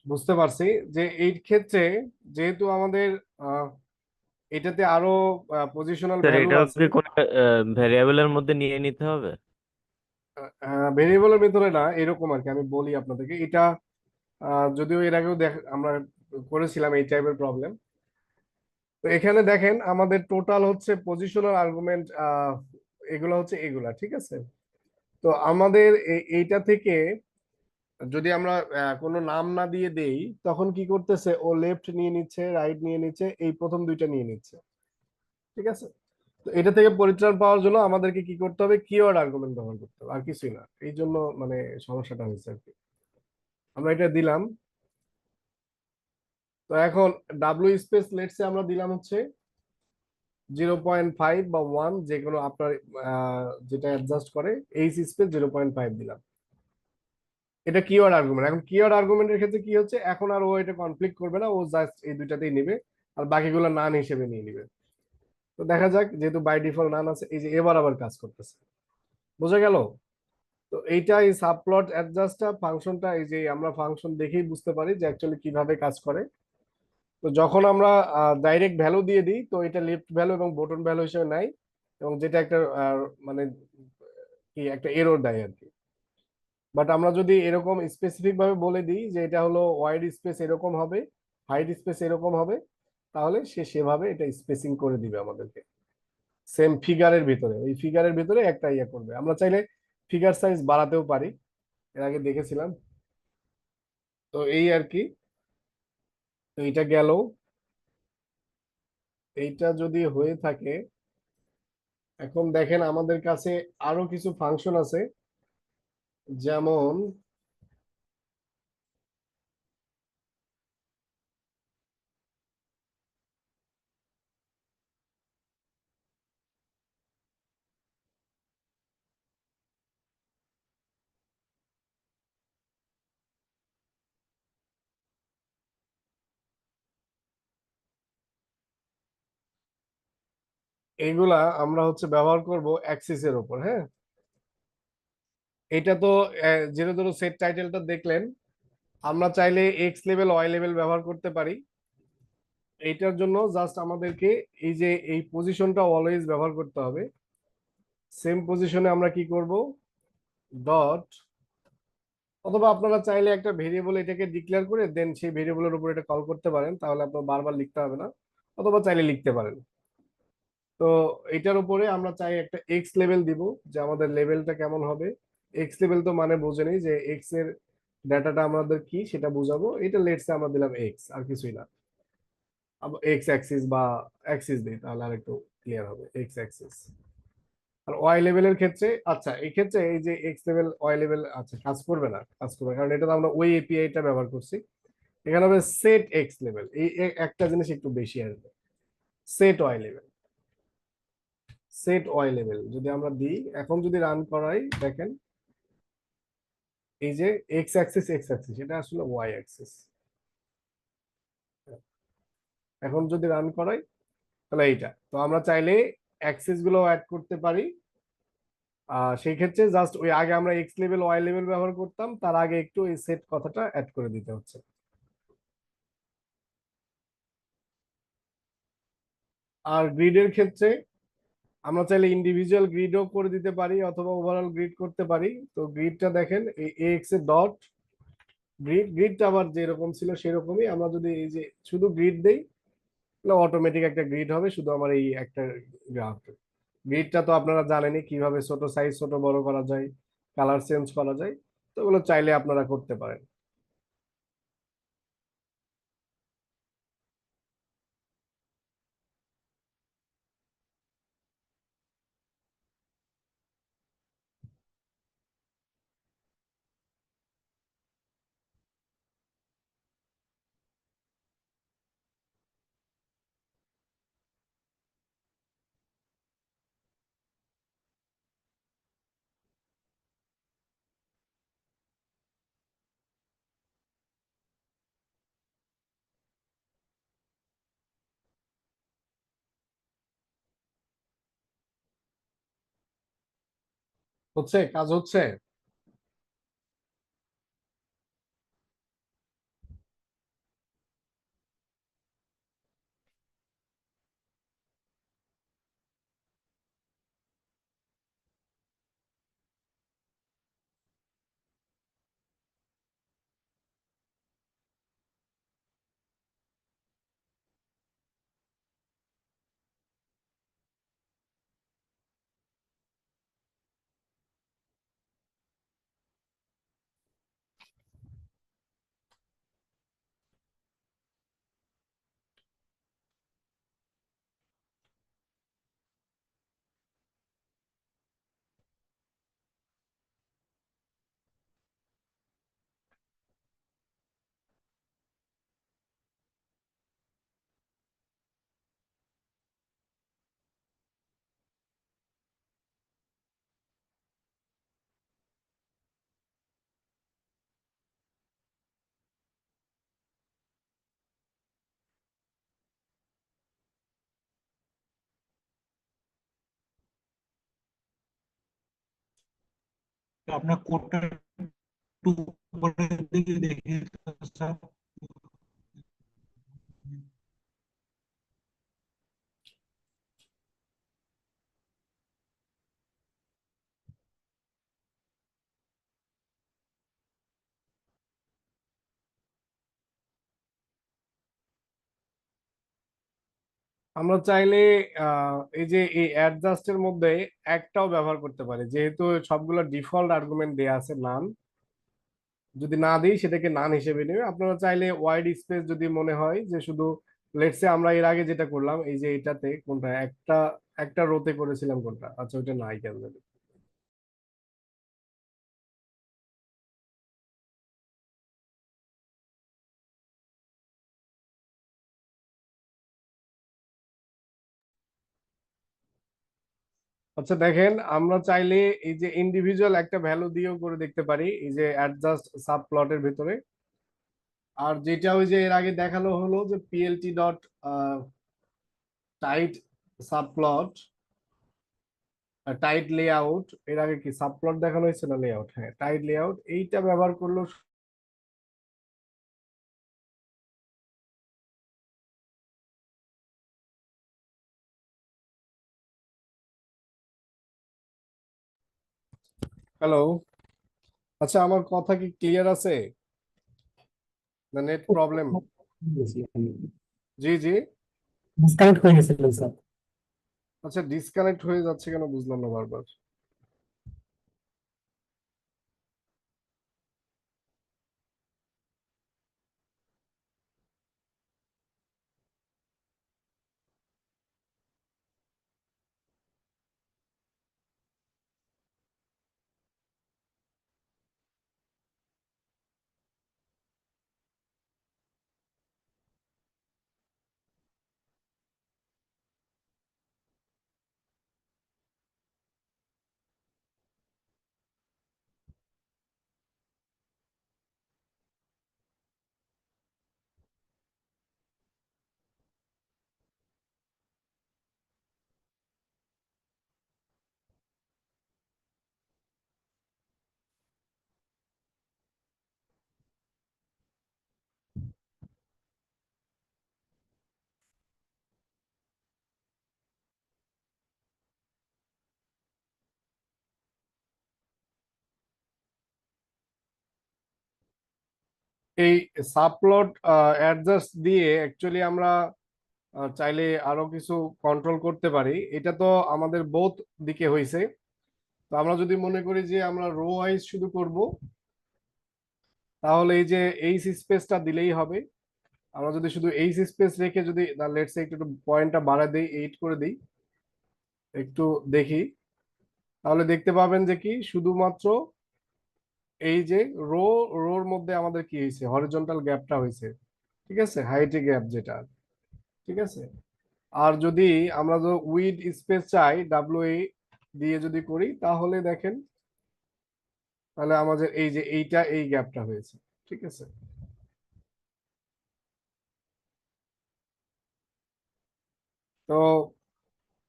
বুঝতে পারছি যে এই ক্ষেত্রে যেহেতু আমাদের আহ, এটাতে আরো পজিশনাল স্যার ভ্যালু এটাও আছে। কি কোনো ভ্যারিয়েবলের মধ্যে নিয়ে নিতে হবে? ভেরিয়েবলের ভিতরে না, এরকম আর কি, আমি বলি আপনাদেরকে এটা যদিও এর আগেও আমরা করেছিলাম এই টাইপের প্রবলেম। তো এখানে দেখেন আমাদের টোটাল হচ্ছে পজিশনাল আর্গুমেন্ট, এগুলো হচ্ছে এগুলা, ঠিক আছে। তো আমাদের এইটা থেকে যদি আমরা কোনো নাম না দিয়ে দেই, তখন কি করতেছে, ও লেফট নিয়ে নিচ্ছে, রাইট নিয়ে নিচ্ছে, এই প্রথম দুইটা নিয়ে নিচ্ছে, ঠিক আছে। তো এটা থেকে পরিত্রাণ পাওয়ার জন্য আমাদেরকে কি করতে হবে, কিওয়ার্ড আর্গুমেন্ট ব্যবহার করতে হবে, আর কিছুই না। এই জন্য মানে সমস্যাটা হয়েছে আর কি। আমরা এটা দিলাম। তো এখন ডাব্লিউ স্পেস লেটসে আমরা দিলাম হচ্ছে 0.5 বা 1, যে কোনো আপনার যেটা অ্যাডজাস্ট করে। এইচ স্পেস 0.5 দিলাম। এটা কিওয়ার্ড আর্গুমেন্ট। এখন কিওয়ার্ড আর্গুমেন্টের ক্ষেত্রে কি হচ্ছে, এখন আর ও এটা কনফ্লিক্ট করবে না, ও জাস্ট এই দুইটাতেই নিবে, আর বাকিগুলো নান হিসেবে নিয়ে নিবে। তো দেখা যাক, যেহেতু বাই ডিফল্ট নান আছে, এই যে এবার আবার কাজ করতেছে, বোঝা গেল। তো এইটা এই সাবপ্লট অ্যাডজাস্টটা ফাংশনটা, এই যে আমরা ফাংশন দেখেই বুঝতে পারি যে অ্যাকচুয়ালি কিভাবে কাজ করে। তো যখন আমরা ডাইরেক্ট ভ্যালু দিয়ে দিই, তো এটা লেফট ভ্যালু এবং বটন ভ্যালু হিসেবে নাই, এবং যেটা একটা মানে কি একটা এরর দেয় আর কি। বাট আমরা যদি এরকম স্পেসিফিক ভাবে বলে দিই যে এটা হলো ওয়াইড স্পেস এরকম হবে, হাইট স্পেস এরকম হবে, তাহলে সে সেভাবে এটা স্পেসিং করে দিবে আমাদেরকে। সেম ফিগারের ভিতরে, ওই ফিগারের ভিতরে একটা ইয়ে করবে। আমরা চাইলে ফিগার সাইজ বাড়াতেও পারি, এর আগে দেখেছিলাম। তো এই আর কি। তো এইটা গেল। এইটা যদি হয়ে থাকে, এখন দেখেন আমাদের কাছে আরো কিছু ফাংশন আছে, যেমন এগুলা আমরা হচ্ছে ব্যবহার করব অ্যাক্সিস এর উপর, হ্যাঁ। এটা তো যেটা ধরো সেট টাইটেলটা দেখলেন, আমরা চাইলে এক্স লেভেল ওয়াই লেভেল ব্যবহার করতে পারি। এইটার জন্য জাস্ট আমাদেরকে এই যে এই পজিশনটা অলওয়েজ ব্যবহার করতে হবে। সেম পজিশনে আমরা কি করব, ডট, অথবা আপনারা চাইলে একটা ভেরিয়েবল এটাকে ডিক্লেয়ার করে দেন সেই ভেরিয়েবলের উপর এটা কল করতে পারেন, তাহলে আপনার বারবার লিখতে হবে না, অথবা চাইলে লিখতে পারেন। তো এটার উপরে আমরা চাই একটা এক্স লেভেল দিব, যে আমাদের লেভেলটা কেমন হবে। এক্স লেভেল তো মানে বোঝেনি যে এক্স এর ডাটাটা আমাদের কি সেটা বুঝাবো। এটা লেটসে আমরা দিলাম এক্স, আর কিছুই না। এক্স অ্যাক্সিস বা অ্যাক্সিস দিই, তাহলে আর একটু ক্লিয়ার হবে, এক্স অ্যাক্সিস। আর ওয়াই লেভেলের ক্ষেত্রে, আচ্ছা এই ক্ষেত্রে এই যে এক্স লেভেল ওয়াই লেভেল, আচ্ছা কাজ করবে না, কাজ করবে না, কারণ এটা তো আমরা ওই এপিআইটা ব্যবহার করছি। এখানে হবে সেট এক্স লেভেল, এই একটা জিনিস একটু বেশি আসবে, set Y level. Set Y level যদি আমরা দিই, এখন যদি রান করাই, দেখেন এই যে এক্স অ্যাক্সিস এটা আসলে ওয়াই অ্যাক্সিস। এখন যদি রান করাই, তাহলে এইটা, তো আমরা চাইলে অ্যাক্সিস গুলো অ্যাড করতে পারি। সেই ক্ষেত্রে জাস্ট ওই আগে আমরা এক্স লেভেল ওয়াই লেভেল ব্যবহার করতাম, তার আগে একটু এই সেট কথাটা অ্যাড করে দিতে হচ্ছে। আর গ্রিডের ক্ষেত্রে আমরা চাইলে ইন্ডিভিজুয়াল গ্রিডও করে দিতে পারি, অথবা ওভারঅল গ্রিড করতে পারি। তো গ্রিডটা দেখেন এই এক্স এর ডট গ্রিডটা আবার যেরকম ছিল সেরকমই। আমরা যদি এই যে শুধু গ্রিড দেই, তাহলে অটোমেটিক একটা গ্রিড হবে, শুধু আমার এই একটা গ্রাফ। গ্রিডটা তো আপনারা জানেনই কিভাবে ছোট সাইজ ছোট বড় করা যায়, কালার চেঞ্জ করা যায়। তো ওগুলো চাইলে আপনারা করতে পারেন। হচ্ছে, কাজ হচ্ছে। আপনার কোডটা একটু উপরের দিকে দেখি তো স্যার। আমরা চাইলে এই যে এই অ্যাডজাস্টের মধ্যে একটাও ব্যবহার করতে পারি, যেহেতু সবগুলো ডিফল্ট আর্গুমেন্ট দেয়া আছে নান। যদি না দিই সেটাকে নান হিসেবে নেবে। আপনারা চাইলে ওয়াইড স্পেস যদি মনে হয় যে শুধু, লেটসে আমরা এর আগে যেটা করলাম এই যে এটাতে কোনটা একটা একটা রোতে করেছিলাম কোনটা, আচ্ছা ওইটা নাই কেন জানি। আচ্ছা দেখেন, আমরা চাইলে এই যে ইন্ডিভিজুয়াল একটা ভ্যালু দিয়েও করে দেখতে পারি এই যে অ্যাডজাস্ট সাব প্লটের ভিতরে। আর যেটা ওই যে এর আগে দেখানো হলো যে PLT dot tight subplot, tight layout, এর আগে কি সাবপ্লট দেখানো হয়েছে না লেআউট, হ্যাঁ টাইট লেআউট, এইটা ব্যবহার করলেও হ্যালো, আচ্ছা আমার কথা কি ক্লিয়ার আছে না নেট প্রবলেম? জি জি। ডিসকানেক্ট হয়ে গেছিল স্যার। আচ্ছা ডিসকানেক্ট হয়ে যাচ্ছে কেন বুঝলাম না বারবার। এই সাবপ্লট অ্যাডজাস্ট দিয়ে অ্যাকচুয়ালি আমরা চাইলে আরো কিছু কন্ট্রোল করতে পারি। এটা তো আমাদের বোথ দিকে হয়েছে। তো আমরা যদি মনে করি যে আমরা রো ওয়াইজ শুধু করব, তাহলে এই যে এইচ স্পেসটা দিলেই হবে। আমরা যদি শুধু এইচ স্পেস রেখে যদি লেটস একটু পয়েন্টটা বাড়া দেই, 8 করে দিই, একটু দেখি, তাহলে দেখতে পাবেন যে কি শুধুমাত্র এই যে রো, রোর মধ্যে আমাদের কি হয়েছে, হরিজন্টাল গ্যাপটা হয়েছে, ঠিক আছে, হাইটে গ্যাপ যেটা, ঠিক আছে। আর যদি আমরা তো উইড স্পেস চাই ডাব্লিউ দিয়ে যদি করি, তাহলে দেখেন তাহলে আমাদের এই যে এইটা এই গ্যাপটা হয়েছে, ঠিক আছে। তো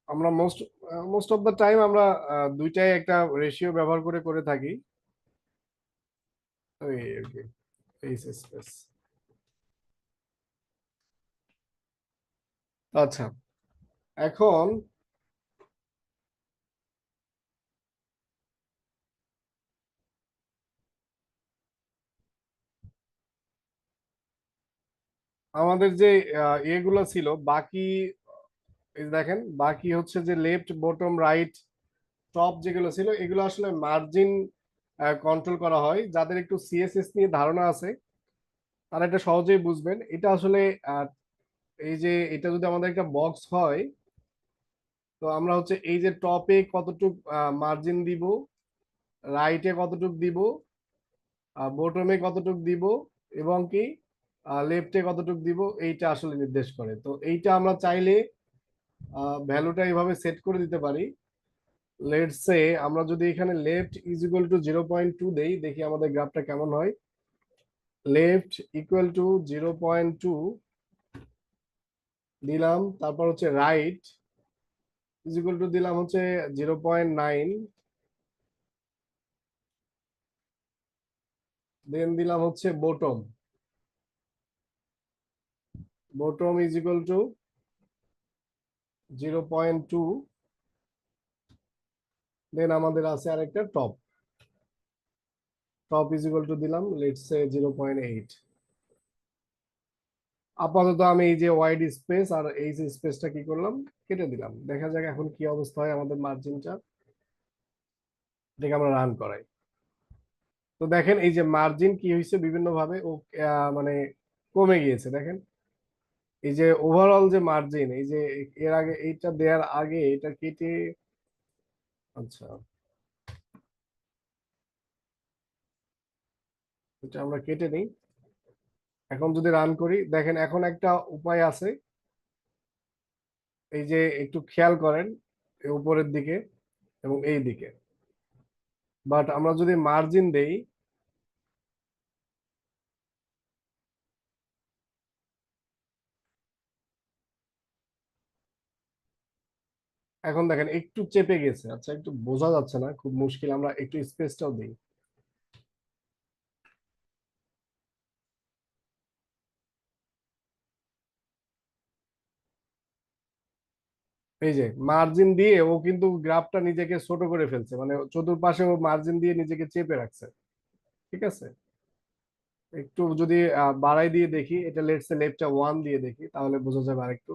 আমরা most most of the time আমরা দুইটাই একটা রেশিও ব্যবহার করে করে থাকি। ওই আর কি, এই স্পেস। আচ্ছা এখন আমাদের যে ইয়েগুলো ছিল বাকি, এই দেখেন বাকি হচ্ছে যে লেফট বটম রাইট টপ যেগুলো ছিল, এগুলো আসলে মার্জিন কন্ট্রোল করা হয়। যাদের একটু সিএসএস নিয়ে ধারণা আছে তারা এটা সহজেই বুঝবেন। এটা আসলে এই যে এটা যদি আমাদের একটা বক্স হয়, তো আমরা হচ্ছে এই যে টপে কতটুক মার্জিন দিব, রাইটে কতটুক দিব, বটমে কতটুক দিব, এবং কি লেফটে কতটুক দিব, এইটা আসলে নির্দেশ করে। তো এইটা আমরা চাইলে ভ্যালুটা এইভাবে সেট করে দিতে পারি। লেটস সে আমরা যদি এখানে লেফট ইজ ইকুয়াল টু 0.2 দেই, দেখি আমাদের গ্রাফটা কেমন হয়। লেফট ইকুয়াল টু 0.2 দিলাম, তারপর হচ্ছে রাইট ইজ ইকুয়াল টু দিলাম হচ্ছে 0.9, দেন দিলাম হচ্ছে bottom. Bottom is equal two 0.2। দেন আমাদের আছে আরেকটা top. Top is equal two দিলাম লেটস সে 0.8। আপাতত আমি এই যে ওয়াইড স্পেস আর এই যে স্পেসটা কি করলাম, কেটে দিলাম। দেখা যাক এখন কি অবস্থা হয় আমাদের মার্জিনটা। এটাকে আমরা রান করাই। তো দেখেন এই যে মার্জিন কি হয়েছে বিভিন্ন ভাবে ও মানে কমে গিয়েছে। দেখেন এই যে ওভারঅল যে মার্জিন, এই যে এর আগে এইটা দেওয়ার আগে এটা কেটে, আচ্ছা এটা আমরা কেটে নিই। এখন যদি রান করি, দেখেন এখন একটা উপায় আছে। এই যে একটু খেয়াল করেন এই উপরের দিকে এবং এই দিকে, বাট আমরা যদি মার্জিন দেই, এখন দেখেন একটু চেপে গেছে। আচ্ছা একটু বোঝা যাচ্ছে না, খুব মুশকিল। আমরা একটু স্পেসটাও দিই। এই যে মার্জিন দিয়ে ও কিন্তু গ্রাফটা নিজেকে ছোট করে ফেলছে, মানে চতুর্পাশে ও মার্জিন দিয়ে নিজেকে চেপে রাখছে। ঠিক আছে, একটু যদি বাড়াই দিয়ে দেখি, এটা লেটস সে লেফটটা 1 দিয়ে দেখি, তাহলে বোঝা যাবে আরেকটু।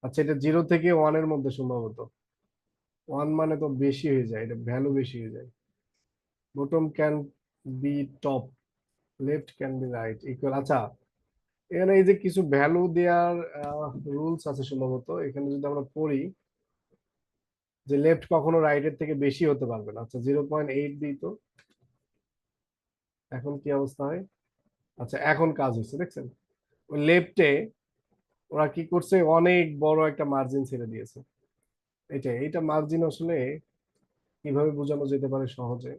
আচ্ছা এটা 0 থেকে 1 এর মধ্যে সম্ভবত। 1 মানে তো বেশি হয়ে যায়, এটা ভ্যালু বেশি হয়ে যায়। Bottom can be top, left can be right equal. আচ্ছা এখানে এই যে কিছু ভ্যালু দেওয়ার রুলস আছে সম্ভবত, এখানে যদি আমরা পড়ি যে লেফট কখনো রাইটের থেকে বেশি হতে পারবে না। আচ্ছা 0.8 দিই তো, এখন কি অবস্থা হয়। আচ্ছা এখন কাজ হচ্ছে, দেখছেন ওই লেফটে ওরা কি করছে, অনেক বড় একটা মার্জিন ছেড়ে দিয়েছে। এইটা মার্জিন আসলে কিভাবে বোঝানো যেতে পারে সহজে।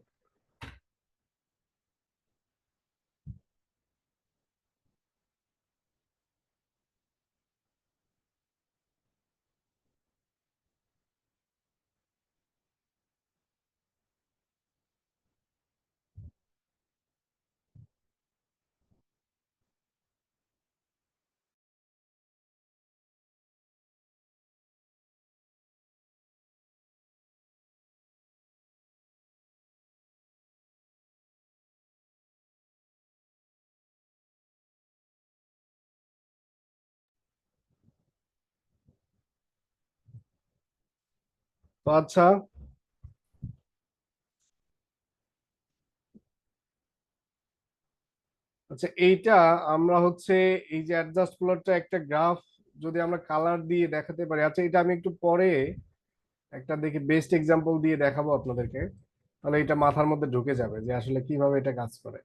তো আচ্ছা আচ্ছা এইটা আমরা হচ্ছে এই যে অ্যাডজাস্ট প্লটটা একটা গ্রাফ যদি আমরা কালার দিয়ে দেখাতে পারি। আচ্ছা এটা আমি একটু পরে একটা দেখি বেস্ট এক্সাম্পল দিয়ে দেখাবো আপনাদেরকে, তাহলে এটা মাথার মধ্যে ঢুকে যাবে যে আসলে কিভাবে এটা কাজ করে।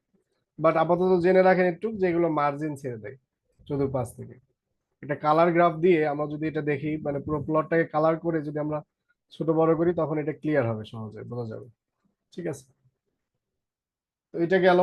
বাট আপাতত জেনে রাখেন একটু যে এগুলো মার্জিন ছেড়ে দেয় চতুর্পাশ থেকে। এটা কালার গ্রাফ দিয়ে আমরা যদি এটা দেখি, মানে পুরো প্লটটাকে কালার করে যদি আমরা ছোট বড় করি, তখন এটা ক্লিয়ার হবে, সহজে বোঝা যাবে। ঠিক আছে, তো এটা গেল।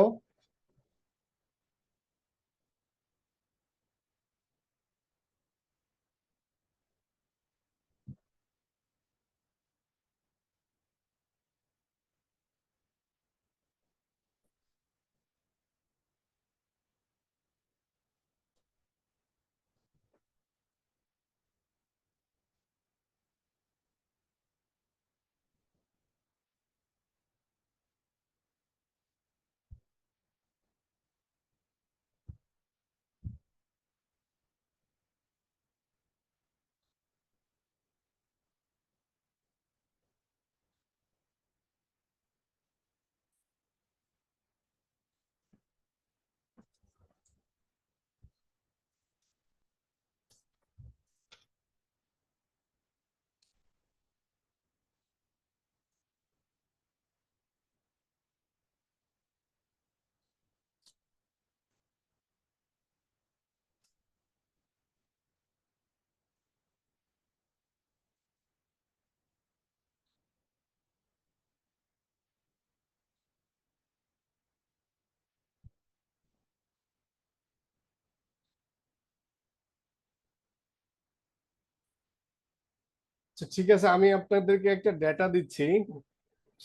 আচ্ছা, ঠিক আছে আমি আপনাদেরকে একটা ডেটা দিচ্ছি।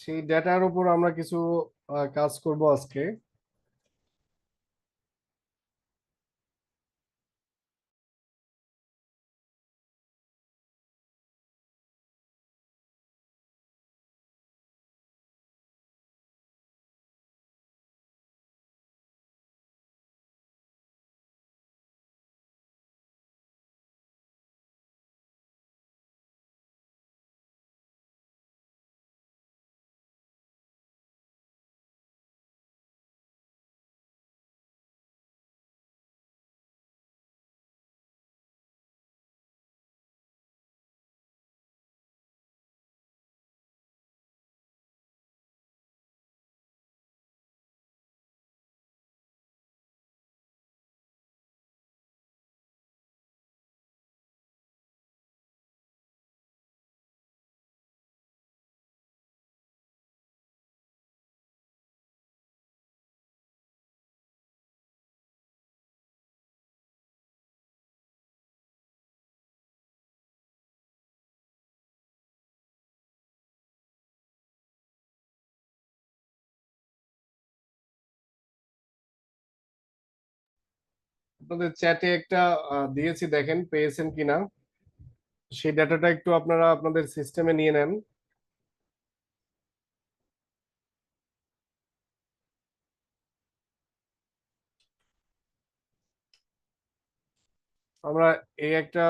সেই ডেটার উপর আমরা কিছু কাজ করব আজকে। আপনাদের চ্যাটে একটা দিয়েছি, দেখেন পেয়েছেন কিনা। সেই ডাটাটা একটু আপনারা আপনাদের সিস্টেমে নিয়ে নেন। আমরা এই একটা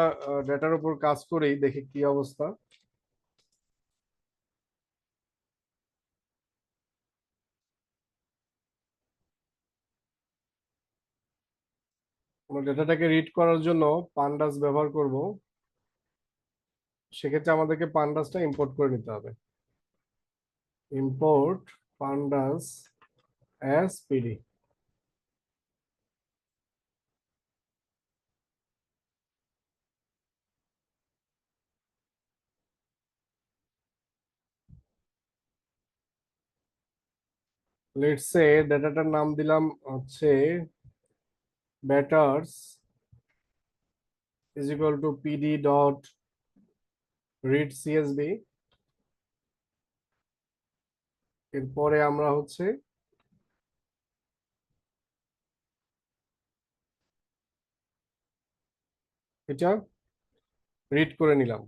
ডেটার উপর কাজ করি, দেখি কি অবস্থা। আমরা ডেটাটাকে রিড করার জন্য পান্ডাস ব্যবহার করব। সেক্ষেত্রে আমাদেরকে পান্ডাসটা ইম্পোর্ট করে নিতে হবে। Import pandas as PD. Let's say ডেটাটার নাম দিলাম হচ্ছে batters is equal to PD dot read CSV. এরপরে আমরা হচ্ছে এটা রিড করে নিলাম।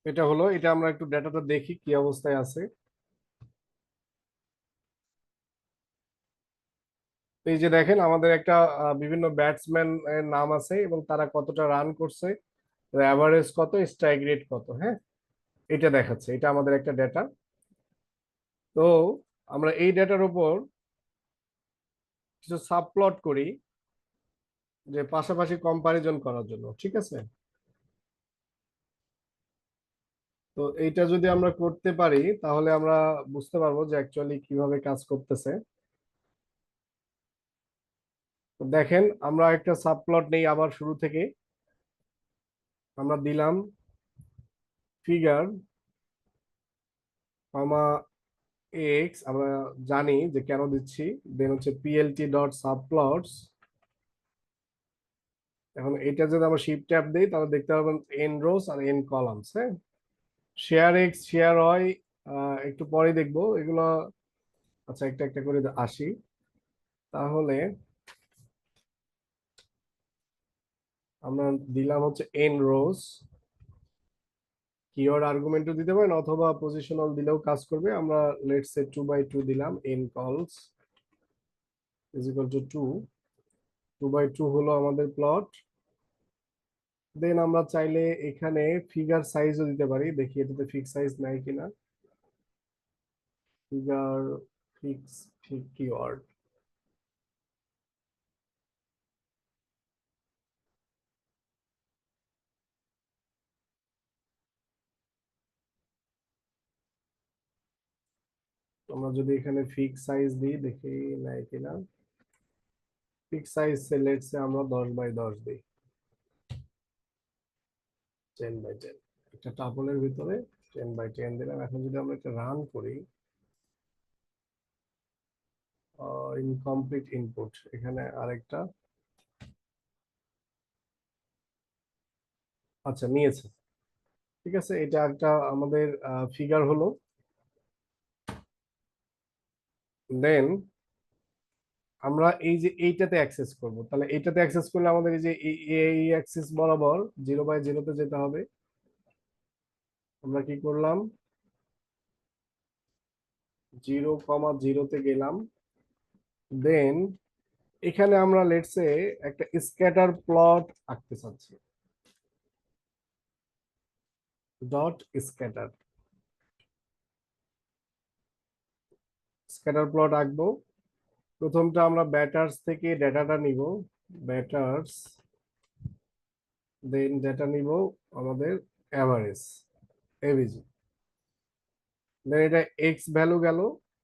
এটা হলো, এটা আমরা একটু ডেটাটা দেখি কি অবস্থায় আছে। এই যে দেখেন আমাদের একটা বিভিন্ন ব্যাটসম্যান এর নাম আছে এবং তারা কতটা রান করছে, এভারেজ কত, স্ট্রাইক রেট কত। হ্যাঁ, এটা দেখাচ্ছে, এটা আমাদের একটা ডেটা। তো আমরা এই ডেটার উপর কিছু সাবপ্লট করি, যে পাশাপাশি কম্পারিজন করার জন্য, ঠিক আছে। তো এইটা যদি আমরা করতে পারি তাহলে আমরা বুঝতে পারবো যে অ্যাকচুয়ালি কিভাবে কাজ করতেছে। তো দেখেন আমরা একটা সাবপ্লট নেই আবার শুরু থেকে। আমরা দিলাম ফিগার কমা এক্স, আমরা জানি যে কেন দিচ্ছি। দেন হচ্ছে পিএলটি ডট সাবপ্লটস। এখন এটা যদি আমরা শিফট ট্যাব দিই তাহলে দেখতে পাবেন এন রোস আর এন কলামস। হ্যাঁ, শেয়ার এক্স শেয়ার ওয়াই একটু পরে দেখবো এগুলো। আচ্ছা, একটা একটা করে আসি তাহলে। আমরা দিলাম হচ্ছে এন রোস, কিওয়ার্ড আর্গুমেন্টও দিতে পারেন অথবা পজিশনাল দিলেও কাজ করবে। আমরা লেটস সে 2 বাই 2 দিলাম, এন কলস ইজ ইকুয়াল টু 2। 2 বাই 2 হলো আমাদের প্লট। দেন আমরা চাইলে এখানে ফিগার সাইজও দিতে পারি, দেখি এটাতে ফিক্স সাইজ নাই কিনা। ফিগার ফিক্স কিওয়ার্ড, আমরা যদি এখানে ফিক্স সাইজ দিই দেখি নাই কিনা। ফিক্স সাইজ লেটস সে আমরা 10 বাই 10 দিই, 10 বাই 10। একটা টাপলের ভিতরে 10 বাই 10 দিলাম। এখন যদি আমরা এটা রান করি, ইনকমপ্লিট ইনপুট, এখানে আরেকটা আচ্ছা নিয়েছে, ঠিক আছে, এটা একটা আমাদের ফিগার হলো। দেন আমরা এই যে এইটাতে অ্যাক্সেস করব, তাহলে এইটাতে অ্যাক্সেস করলে আমাদের এই যে এই অ্যাক্সিস বরাবর 0/0 তে যেতে হবে। আমরা কি করলাম, 0,0 তে গেলাম। দেন এখানে আমরা লেটসে একটা স্ক্যাটার প্লট আঁকতে চাচ্ছি, ডট স্ক্যাটার, স্ক্যাটার প্লট আঁকবো। প্রথমটা আমরা ব্যাটার্স থেকে ডেটাটা নিব, ব্যাটার্স, দেন ডেটা নিব আমাদের অ্যাভারেজ, এভিজি, দেন এটা এক্স ভ্যালু গেল,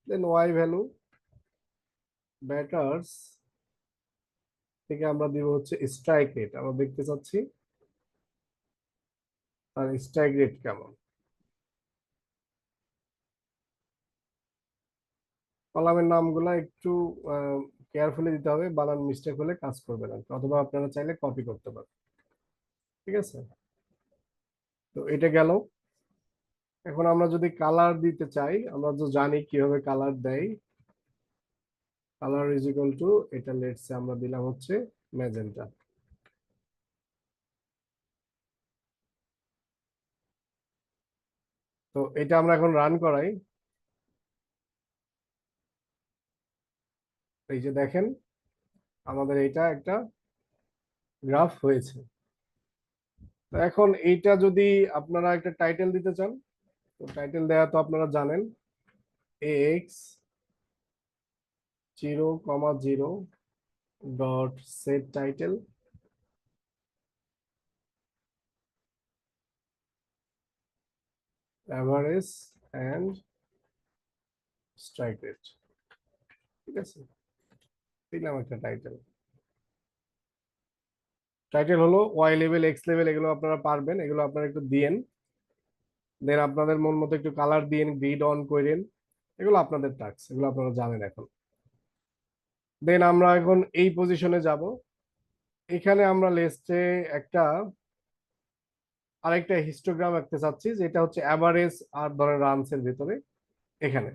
দেন ওয়াই ভ্যালু, ব্যাটার্স থেকে আমরা দিব হচ্ছে স্ট্রাইক রেট, আমরা দেখতে চাচ্ছি আর স্ট্রাইক রেট কেমন। কলামের নামগুলা একটু কেয়ারফুলি দিতে হবে, বানান মিস্টেক হলে কাজ করবে না, অথবা আপনারা চাইলে কপি করতে পারেন, ঠিক আছে। তো এটা গেল। এখন আমরা যদি কালার দিতে চাই, আমরা তো জানি কিভাবে কালার দেয়। কালার ইজ ইকুয়াল টু, এটা লেটস আমরা দিলাম হচ্ছে ম্যাজেন্টা। তো এটা আমরা এখন রান করাই। এই যে দেখেন আমাদের এটা একটা গ্রাফ হয়েছে। তো এখন এইটা যদি আপনারা একটা টাইটেল দিতে চান, তো টাইটেল দেওয়া তো আপনারা জানেন, x 0,0 dot set title, average and strike rate, ঠিক আছে, দিলাম একটা টাইটেল। টাইটেল হলো ওয়াই লেভেল, এক্স লেভেল, এগুলো আপনারা পারবেন, এগুলো আপনারা একটু দিয়েন। দেন আপনাদের মন মতো একটু কালার দিয়েন, গ্রিড অন করেন, এগুলো আপনাদের টাস্ক, এগুলো আপনারা জানেন এখন। দেন আমরা এখন এই পজিশনে যাব। এখানে আমরা লিস্টে একটা আরেকটা হিস্টোগ্রাম আঁকতে চাচ্ছি, যেটা হচ্ছে অ্যাভারেজ আর ধরেন রানস এর ভিতরে এখানে।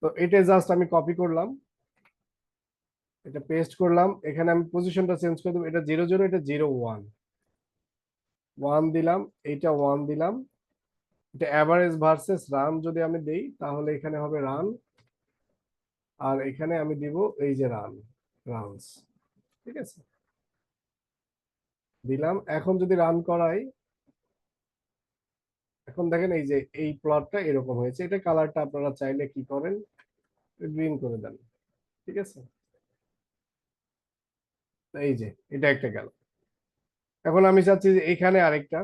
তো এটা জাস্ট আমি কপি করলাম, এটা পেস্ট করলাম, এখানে আমি পজিশনটা চেঞ্জ করে দেবো, এটা 0,0, এটা 0,1, 1 দিলাম, এইটা 1 দিলাম। এটা অ্যাভারেজ ভার্সেস রান যদি আমি দেই, তাহলে এখানে হবে রান, আর এখানে আমি দিব এই যে রানস, ঠিক আছে, দিলাম। এখন যদি রান করাই, এখন দেখেন এই যে এই প্লটটা এরকম হয়েছে। এটা কালারটা আপনারা চাইলে কি করেন, গ্রিন করে দেন, ঠিক আছে। তো এই যে এটা একটা গেল। এখন আমি চাচ্ছি যে এখানে আরেকটা,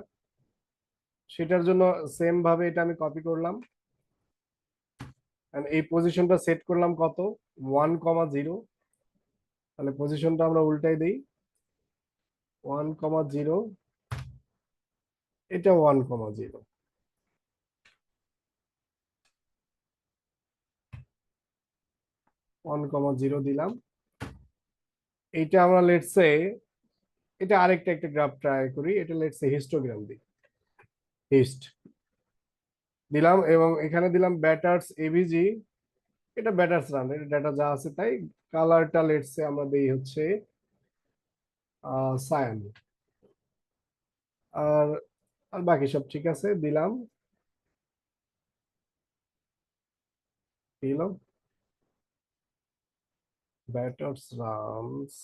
সেটার জন্য সেম ভাবে এটা আমি কপি করলাম, এই পজিশনটা সেট করলাম কত, 1,0, তাহলে পজিশনটা আমরা উল্টাই দিই, 1,0, এটা 1,0, 1,0 দিলাম। এইটা আমরা লেটসে এটা আরেকটা একটা গ্রাফ ট্রাই করি, এটা লেটসে হিস্টোগ্রাম দিই, হিস্ট দিলাম, এবং এখানে দিলাম ব্যাটার্স এভিজি, এটা ব্যাটার্স রান, এটা ডাটা যা আছে তাই। কালারটা লেটসে আমরা দেই হচ্ছে সায়ান, আর আর বাকি সব ঠিক আছে, দিলাম, দিলাম ব্যাটার্স রানস,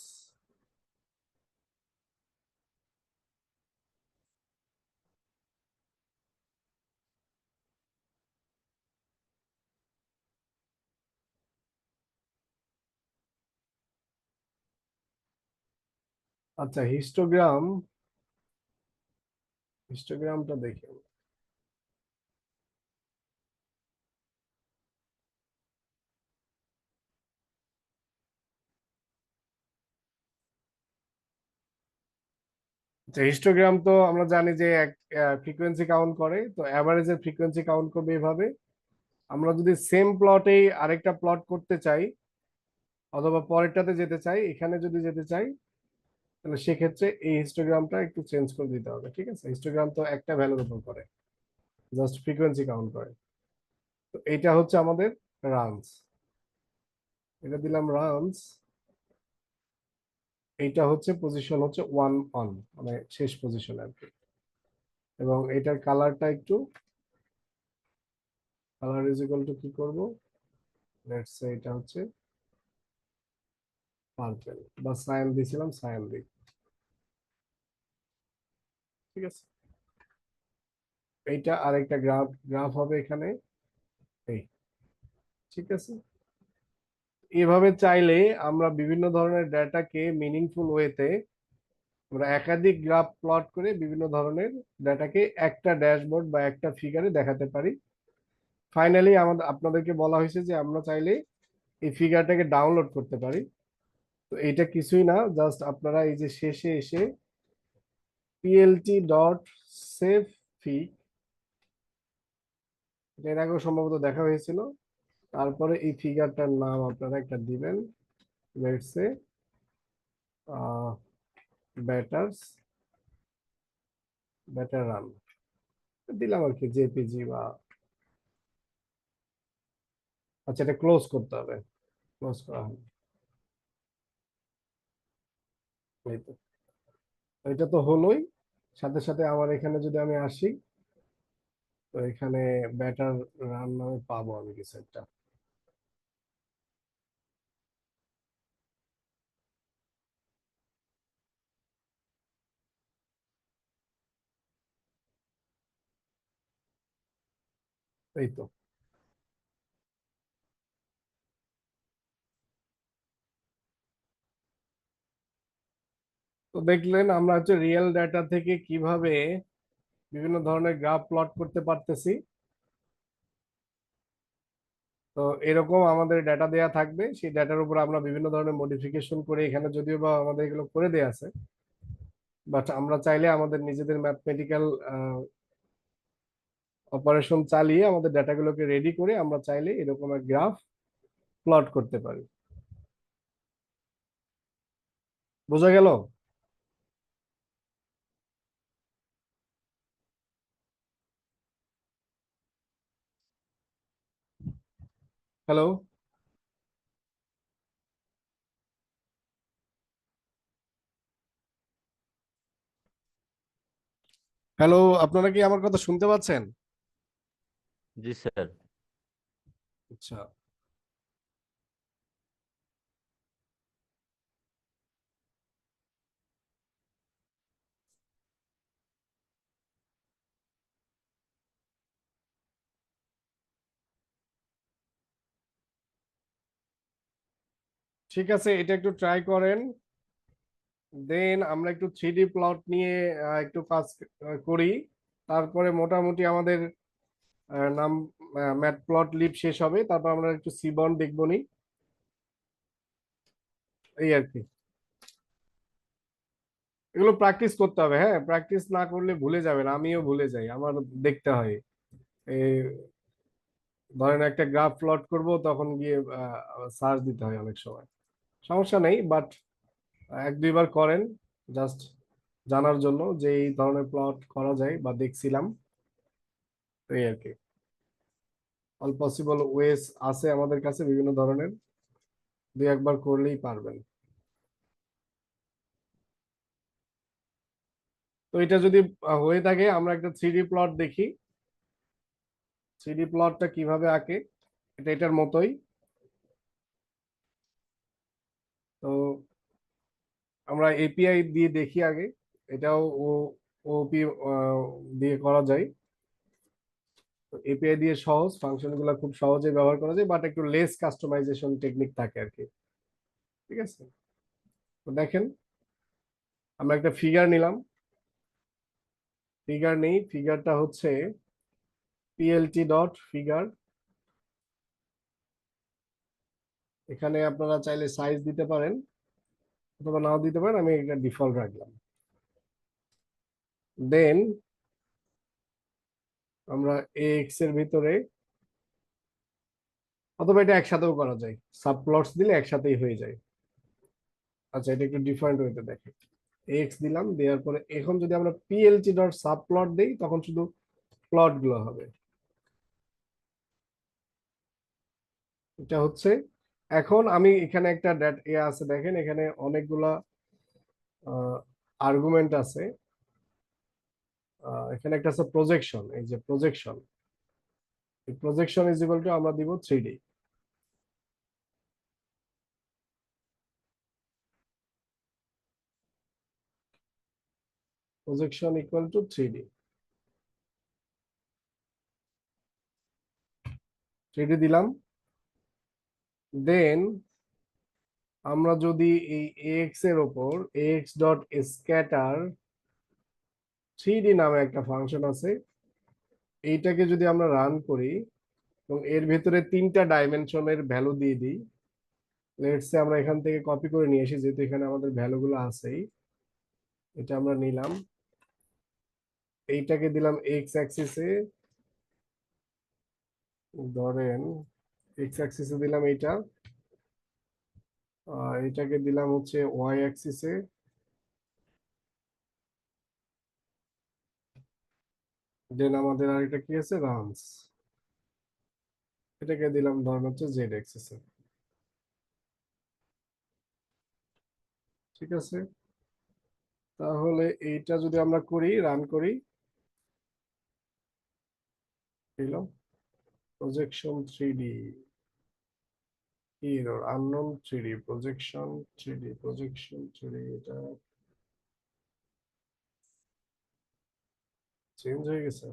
আচ্ছা হিস্টোগ্রামটা দেখি। আচ্ছা হিস্টোগ্রাম তো আমরা জানি যে এক ফ্রিকোয়েন্সি কাউন্ট করে, তো অ্যাভারেজের ফ্রিকোয়েন্সি কাউন্ট করবে এভাবে। আমরা যদি সেম প্লটেই আরেকটা প্লট করতে চাই, অথবা পরেরটাতে যেতে চাই, এখানে যদি যেতে চাই, তাহলে সেক্ষেত্রে এই হিস্টোগ্রামটা একটু চেঞ্জ করে দিতে হবে, ঠিক আছে? হিস্টোগ্রাম তো একটা ভ্যালুর উপর করে, জাস্ট ফ্রিকোয়েন্সি কাউন্ট করে। তো এইটা হচ্ছে আমাদের রানস, এটা দিলাম রানস। এইটা হচ্ছে পজিশন হচ্ছে 1 অন, মানে শেষ পজিশন আর কি। এবং এটার কালারটা একটু, কালার ইজ ইকুয়াল টু কি করব, লেটস সে এটা হচ্ছে পার্পল বা সায়ান দিয়েছিলাম, সায়ান দিই, ঠিক আছে? এইটা আরেকটা গ্রাফ গ্রাফ হবে এখানে, এই, ঠিক আছে? এভাবে চাইলে আমরা বিভিন্ন ধরনের ডেটাকে মিনিংফুল ওয়েতে আমরা একাধিক গ্রাফ প্লট করে বিভিন্ন ধরনের ডেটাকে একটা ড্যাশবোর্ড বা একটা ফিগারে দেখাতে পারি। ফাইনালি আমাদের আপনাদেরকে বলা হয়েছে যে আমরা চাইলে এই ফিগারটাকে ডাউনলোড করতে পারি। তো এইটা কিছুই না, জাস্ট আপনারা এই যে শেষে এসে plt.save fig, এর আগেও সম্ভবত দেখা হয়েছিল। তারপরে এই ফিগারটার নাম আপনারা একটা দিবেন, লেটস সে বেটার রান দিলাম আর কি, জেপিজি বা, আচ্ছা এটা ক্লোজ করতে হবে, ক্লোজ করা হবে, এই তো, এটা তো হলোই। সাথে সাথে আমার এখানে যদি আমি আসি, তো এখানে ব্যাটার রান নামে পাবো আমি কিছু একটা। এই তো, তো দেখলেন আমরা হচ্ছে রিয়েল ডাটা থেকে কিভাবে বিভিন্ন ধরনের গ্রাফ প্লট করতে পারতেছি। তো এরকম আমাদের ডাটা দেয়া থাকবে, সেই ডাটার উপর আমরা বিভিন্ন ধরনের মডিফিকেশন করে, এখানে যদিও বা আমাদের এগুলো করে দেয়া আছে, বাট আমরা চাইলে আমাদের নিজেদের ম্যাথমেটিক্যাল অপারেশন চালিয়ে আমাদের ডাটাগুলোকে রেডি করে আমরা চাইলে এরকম এক গ্রাফ প্লট করতে পারি। বোঝা গেল? হ্যালো, হ্যালো, আপনারা কি আমার কথা শুনতে পাচ্ছেন? জি স্যার। আচ্ছা, ঠিক আছে, এটা একটু ট্রাই করেন। দেন আমরা একটু 3D প্লট নিয়ে একটু কাজ করি। তারপরে মোটামুটি আমাদের নাম ম্যাট প্লট লিপ শেষ হবে, তারপর আমরা একটু সিবন দেখবো নি, এই আর কি। এগুলো প্র্যাকটিস করতে হবে, হ্যাঁ, প্র্যাকটিস না করলে ভুলে যাবেন, আমিও ভুলে যাই, আমার দেখতে হয়। এই ধরেন একটা গ্রাফ প্লট করব, তখন গিয়ে সার্চ দিতে হয় অনেক সময়। সমস্যা নেই, বাট এক দুইবার করেন, জাস্ট জানার জন্য যে এই ধরনের প্লট করা যায় বা দেখছিলাম, এই আর কি। অল পসিবল ওয়েস আছে আমাদের কাছে বিভিন্ন ধরনের, দুই একবার করলেই পারবেন। তো এটা যদি হয়ে থাকে, আমরা একটা 3D প্লট দেখি, 3D প্লটটা কিভাবে আঁকে। এটা এটার মতোই। তো আমরা এপিআই দিয়ে দেখি আগে, এটাও ওপি দিয়ে করা যায়। এপিআই দিয়ে সহজ, ফাংশনগুলো খুব সহজে ব্যবহার করা যায়, বাট একটু লেস কাস্টমাইজেশন টেকনিক থাকে আর কি, ঠিক আছে? তো দেখেন, আমরা একটা ফিগার নিলাম, ফিগার নেই, ফিগারটা হচ্ছে plt.figure। এখানে আপনারা চাইলে সাইজ দিতে পারেন অথবা নাও দিতে পারেন, আমি এটা ডিফল্ট রাখলাম। দেন আমরা এক্স এর ভিতরে, অথবা এটা একসাথেও করা যায়, সাব প্লটস দিলে একসাথেই হয়ে যায়। আচ্ছা, এটা একটু ডিফারেন্ট ওয়েতে দেখে। এক্স দিলাম, দেওয়ার পরে এখন যদি আমরা পিএলটি ডট সাব প্লট দিই তখন শুধু প্লট গুলো হবে। এটা হচ্ছে, এখন আমি এখানে একটা আছে, দেখেন এখানে অনেকগুলা আর্গুমেন্ট আছে। এখানে একটা আছে প্রজেকশন, এই যে প্রজেকশন, এই প্রজেকশন ইজ ইকুয়াল টু আমরা দিব 3D। Projection equal to 3D, 3D দিলাম। দেন আমরা যদি এই এক্স এর উপর এক্স ডট স্ক্যাটার 3D নামে একটা ফাংশন আছে, এইটাকে যদি আমরা রান করি এবং এর ভেতরে 3টা ডাইমেনশনের ভ্যালু দিয়ে দিই, লেটস সে আমরা এখান থেকে কপি করে নিয়ে এসি, যেহেতু এখানে আমাদের ভ্যালুগুলো আছেই, এটা আমরা নিলাম, এইটাকে দিলাম এক্স অ্যাক্সিসে, ধরেন এক্স অ্যাক্সিসে দিলাম এইটা, এটাকে দিলাম হচ্ছে ওয়াই অ্যাক্সিসে, দেন আমাদের আরেকটা কি আছে, রানস, এটাকে দিলাম ধরেন হচ্ছে জেড অ্যাক্সিসে। ঠিক আছে, তাহলে এইটা যদি আমরা করি, রান করি, এলো projection 3D error unknown 3D projection 3D projection 3D, এটা চেঞ্জ হয়ে গেছে।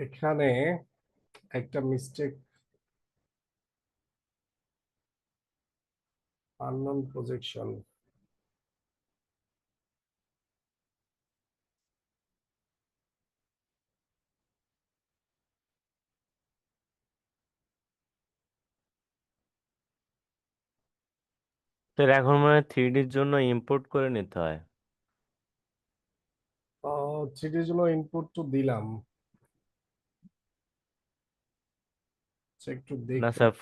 এখানে একটা মিস্টেক, আননোন প্রজেকশন, স্যার এখন মানে 3Dর জন্য ইম্পোর্ট করে নিতে হয়। 3Dর জন্য ইনপুট তো দিলাম, একটু না দেখতে। স্যার,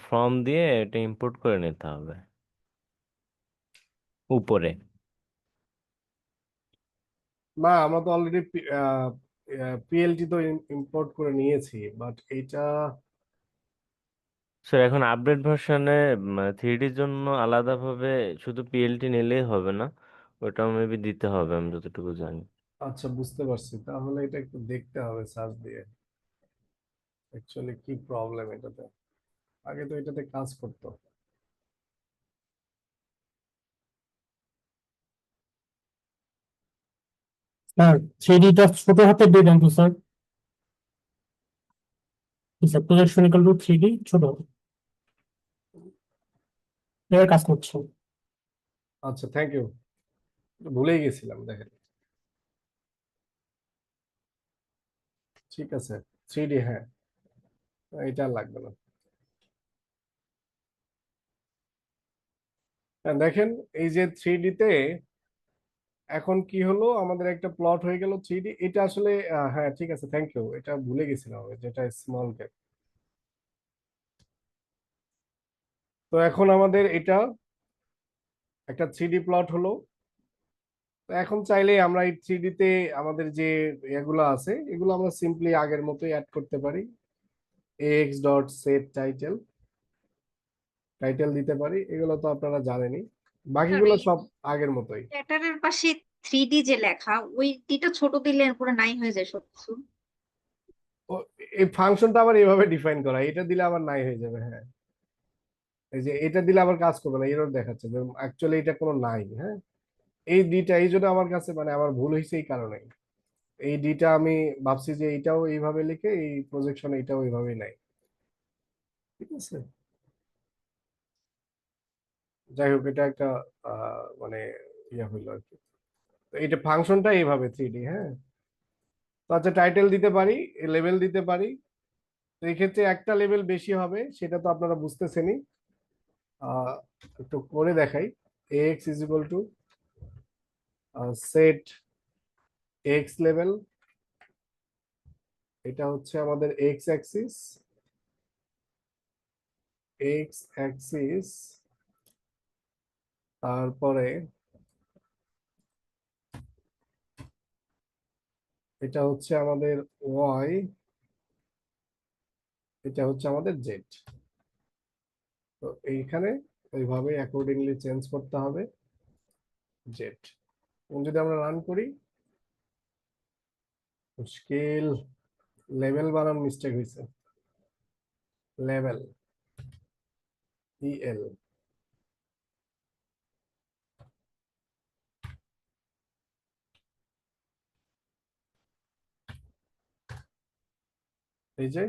ফ্রম দিয়ে এটা ইম্পোর্ট করে নিতে হবে উপরে। না, আমরা তো অলরেডি পিএলটি তো ইম্পোর্ট করে নিয়েছি, বাট এইটা স্যার এখন আপডেট ভার্সনে 3Dর জন্য আলাদাভাবে শুধু পিএলটি নিলেই হবে না, ওটাও মেবি দিতে হবে আমি যতটুকু জানি। আচ্ছা বুঝতে পারছি, তাহলে এটা একটু দেখতে হবে সার্চ দিয়ে অ্যাকচুয়ালি কি প্রবলেম এটাতে, আগে তো এটাতে কাজ করতো। স্যার 3Dটা ছোট হাতের দিয়ে দেন তো sir. Sir projection equal to 3D ছোট হাতে, এর কাজ করছে। আচ্ছা থ্যাংক ইউ, ভুলেই গেছিলাম দেখেন। ঠিক আছে, 3D, হ্যাঁ, এটা আর লাগবে না। হ্যাঁ, দেখেন এই যে 3D তে এখন কি হলো, আমাদের একটা প্লট হয়ে গেল 3D। এটা আসলে হ্যাঁ ঠিক আছে, থ্যাংক ইউ, এটা ভুলে গেছিলাম আমি, যেটা স্মল ক্যাপ। তো এখন আমাদের এটা একটা 3D প্লট হলো। তো এখন চাইলে আমরা এই 3D তে আমাদের যে এগুলো আছে এগুলো আমরা সিম্পলি আগের মতোই অ্যাড করতে পারি। X dot set title, title দিতে পারি, এগুলো তো আপনারা জানেনই। স্যার বাকিগুলো এই সব আগের মতোই। লেটারের পাশে 3D যে লেখা ওই টিটা ছোট দিলে পুরো নাই হয়ে যায় সবকিছু। ও, এই ফাংশনটা আবার এইভাবে ডিফাইন করা, এটা দিলে আবার নাই হয়ে যাবে। হ্যাঁ, এই যে এটা দিলে আবার কাজ করবে না, এরর দেখাচ্ছে যে অ্যাকচুয়ালি এটা কোনো নাই। হ্যাঁ, এই ডিটা এই জন্য আমার কাছে মানে আমার ভুল হয়েছে এই কারণে। এই ডিটা আমি ভাবছি যে এইটাও এইভাবে লিখে এই প্রজেকশন এইটাও এইভাবেই নাই। ঠিক আছে, যাই হোক, এটা একটা মানে ইয়ে হইলো আর কি। তো এটা ফাংশনটা এইভাবে 3D। হ্যাঁ, তো আচ্ছা, টাইটেল দিতে পারি, লেভেল দিতে পারি। তো এই ক্ষেত্রে একটা লেভেল বেশি হবে, সেটা তো আপনারা বুঝতেছেনই। আহ একটু করে দেখাই। X is equal two set x level, এটা হচ্ছে আমাদের এক্স অ্যাক্সিস। এক্স অ্যাক্সিস, তারপরে এটা হচ্ছে আমাদের ওয়াই, এটা হচ্ছে আমাদের জেড। তো এইখানে ওইভাবে অ্যাকর্ডিংলি চেঞ্জ করতে হবে জেড। যদি আমরা রান করি, মুশকিল, লেভেল বানান মিস্টেক হয়েছে। লেভেল ইএল, এই যে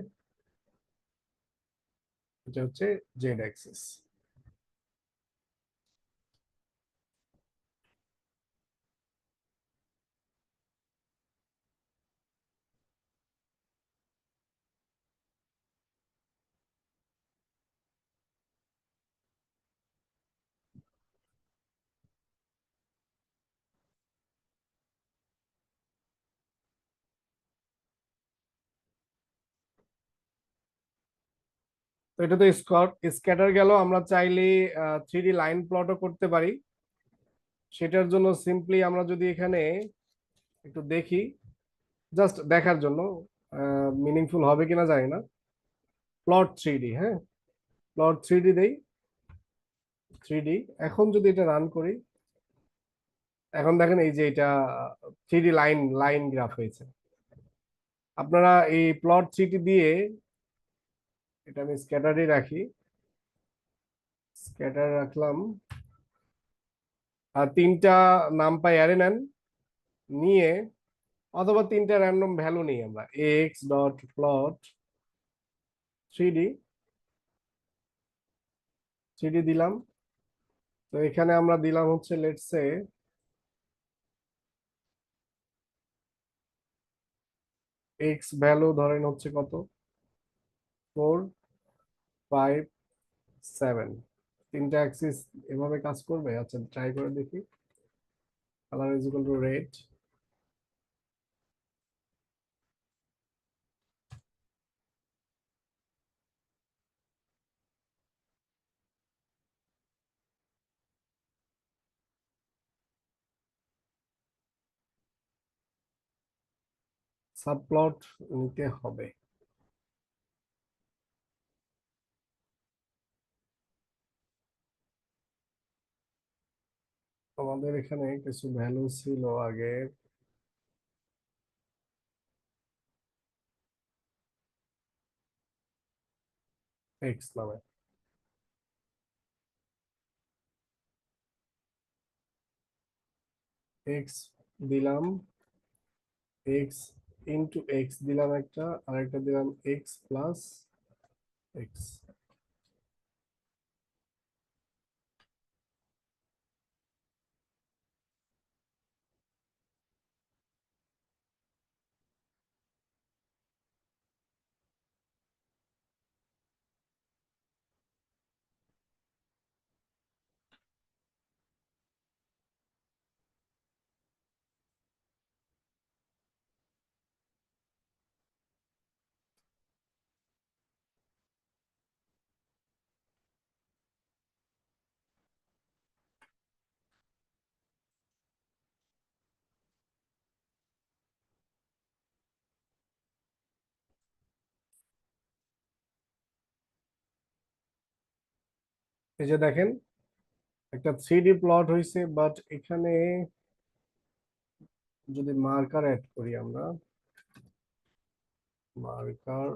এটা হচ্ছে জেড অ্যাক্সিস। তো এটা তো স্ক্যাটার গেল। আমরা চাইলে 3D লাইন প্লটও করতে পারি। সেটার জন্য সিম্পলি আমরা যদি এখানে একটু দেখি, জাস্ট দেখার জন্য, মিনিংফুল হবে কিনা জানি না। প্লট 3D, হ্যাঁ, প্লট 3D দেই, 3D। এখন যদি এটা রান করি, এখন দেখেন এই যে এটা 3D লাইন লাইন গ্রাফ হয়েছে। আপনারা এই প্লট 3D দিয়ে, এটা আমি স্ক্যাটারে রাখি, স্ক্যাটার রাখলাম, আর তিনটা নাম পাই অ্যারে নেন, নিয়ে অথবা তিনটা র্যান্ডম ভ্যালু নিই আমরা, x dot plot 3D, 3D দিলাম। তো এখানে আমরা দিলাম হচ্ছে লেটস সে এক্স ভ্যালু ধরেন হচ্ছে কত, 4, 5, 7। তিনটা অ্যাক্সিস এভাবে কাজ করবে। আচ্ছা, ট্রাই করে দেখি। Colour is equal two red, subplot নিতে হবে। আমাদের এখানে কিছু ভ্যালু ছিল আগে, এক্স নামে। এক্স দিলাম, এক্স ইন্টু এক্স দিলাম একটা, আর একটা দিলাম এক্স প্লাস এক্স। এই যে দেখেন একটা 3D প্লট হয়েছে, বাট এখানে যদি মার্কার অ্যাড করি আমরা, মার্কার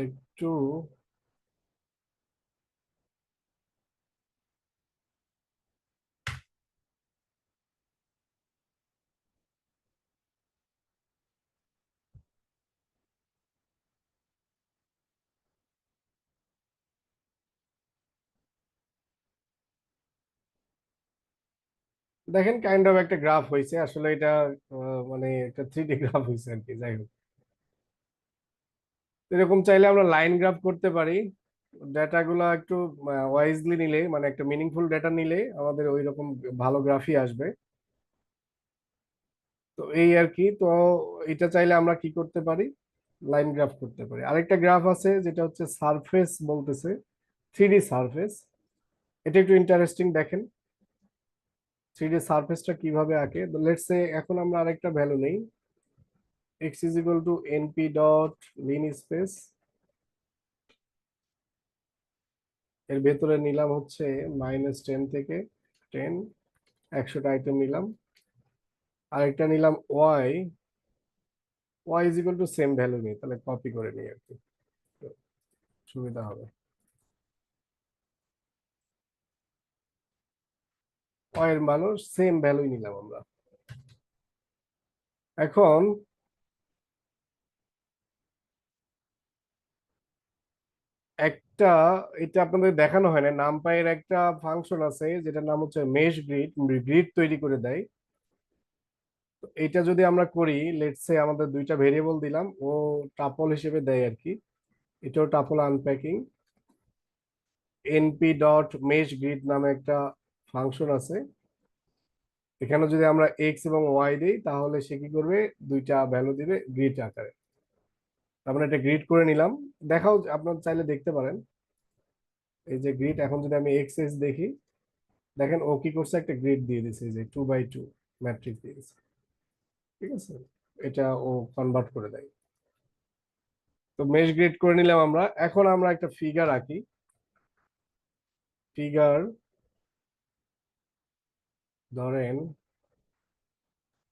একটু দেখেন কাইন্ড অফ একটা গ্রাফ হয়েছে আসলে এটা, মানে একটা 3D গ্রাফ হয়েছে আর কি। যাই হোক, এরকম চাইলে আমরা লাইন গ্রাফ করতে পারি। ডেটাগুলো একটু ওয়াইজলি নিলে, মানে একটা মিনিংফুল ডেটা নিলে আমাদের ওই রকম ভালো গ্রাফই আসবে। তো এই আর কি। তো এটা চাইলে আমরা কি করতে পারি, লাইন গ্রাফ করতে পারি। আরেকটা গ্রাফ আছে যেটা হচ্ছে সারফেস বলতেছে, 3D সারফেস। এটা একটু ইন্টারেস্টিং, দেখেন 3D সারফেসটা কিভাবে আঁকে। লেটস সে এখন আমরা আরেকটা ভ্যালু নেই, x is equal to np dot lin space, এর ভেতরে নিলাম হচ্ছে -10 থেকে 10, 100টা আইটেম নিলাম। আরেকটা নিলাম y is equal to same value নিই, তাহলে কপি করে নিই আর কি, তো সুবিধা হবে। y এর মানও সেম ভ্যালুই নিলাম আমরা। এখন একটা, এটা আপনাদের দেখানো হয় না, নামপাইয়ের একটা ফাংশন আছে যেটার নাম হচ্ছে মেশ গ্রিড, গ্রিড তৈরি করে দেয়। তো এটা যদি আমরা করি, লেটস সে আমাদের দুইটা ভেরিয়েবল দিলাম, ও টাপল হিসেবে দেয় আর কি। এটাও tuple unpacking, np dot meshgrid নামে একটা ফাংশন আছে। এখানে যদি আমরা এক্স এবং ওয়াই দিই তাহলে সে কি করবে, দুইটা ভ্যালু দিবে গ্রিড আকারে। আমরা এটা গ্রিড করে নিলাম, দেখাও আপনার চাইলে দেখতে পারেন। এই যে গ্রিড, এখন যদি আমি এক্স এস দেখি, দেখেন ও কি করছে, একটা গ্রিড দিয়ে দিছে, যে 2 by 2 ম্যাট্রিক্স দিয়ে দিছে। ঠিক আছে, এটা ও কনভার্ট করে দেয়। তো মেশ গ্রিড করে নিলাম আমরা। এখন আমরা একটা ফিগার আঁকি, ফিগার ধরেন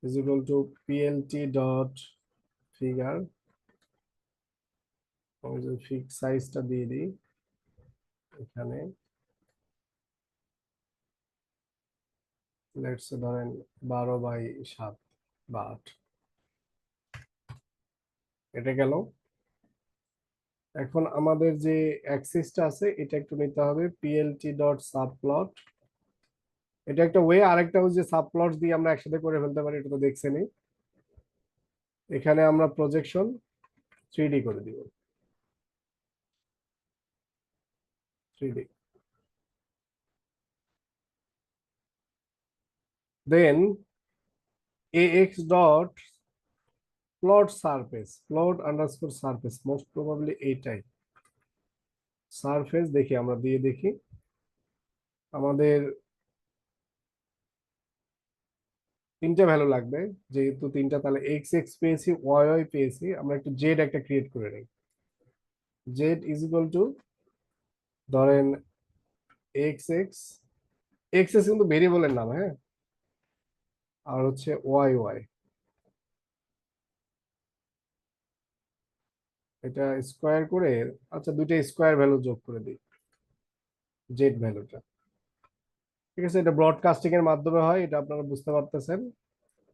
is equal to plt dot figure, fix সাইজটা দিয়ে দিই এখানে, লেটস ধরেন 12/7 বা 8, এটা গেল। এখন আমাদের যে অ্যাক্সিসটা আছে এটা একটু নিতে হবে, plt ডট সাবপ্লট। এটা একটা ওয়ে, আরেকটা হচ্ছে সাবপ্লট দিয়ে আমরা একসাথে করে ফেলতে পারি, এটা তো দেখছেনই। এখানে আমরা প্রজেকশন 3D করে দিব, 3D। দেন ax dot plot surface, plot underscore surface, most probably এইটাই সারফেস। দেখি আমরা দিয়ে দেখি, আমাদের তিনটা ভ্যালু লাগবে, যেহেতু তিনটা, তাহলে এক্স এক্স পেয়েছি, ওয়াই ওয়াই পেয়েছি, আমরা একটু জেড একটা ক্রিয়েট করে নিই। জেড ইজ ইকুয়াল টু ধরেন এক্স এক্স, এক্স এক্স কিন্তু ভেরিয়েবলের নাম, হ্যাঁ, আর হচ্ছে ওয়াই ওয়াই। এটা স্কোয়ার করে, আচ্ছা দুইটা স্কোয়ার ভ্যালু যোগ করে দিই, জেড ভ্যালুটা। ঠিক আছে, এটা ব্রডকাস্টিং এর মাধ্যমে হয়, এটা আপনারা বুঝতে পারতেছেন,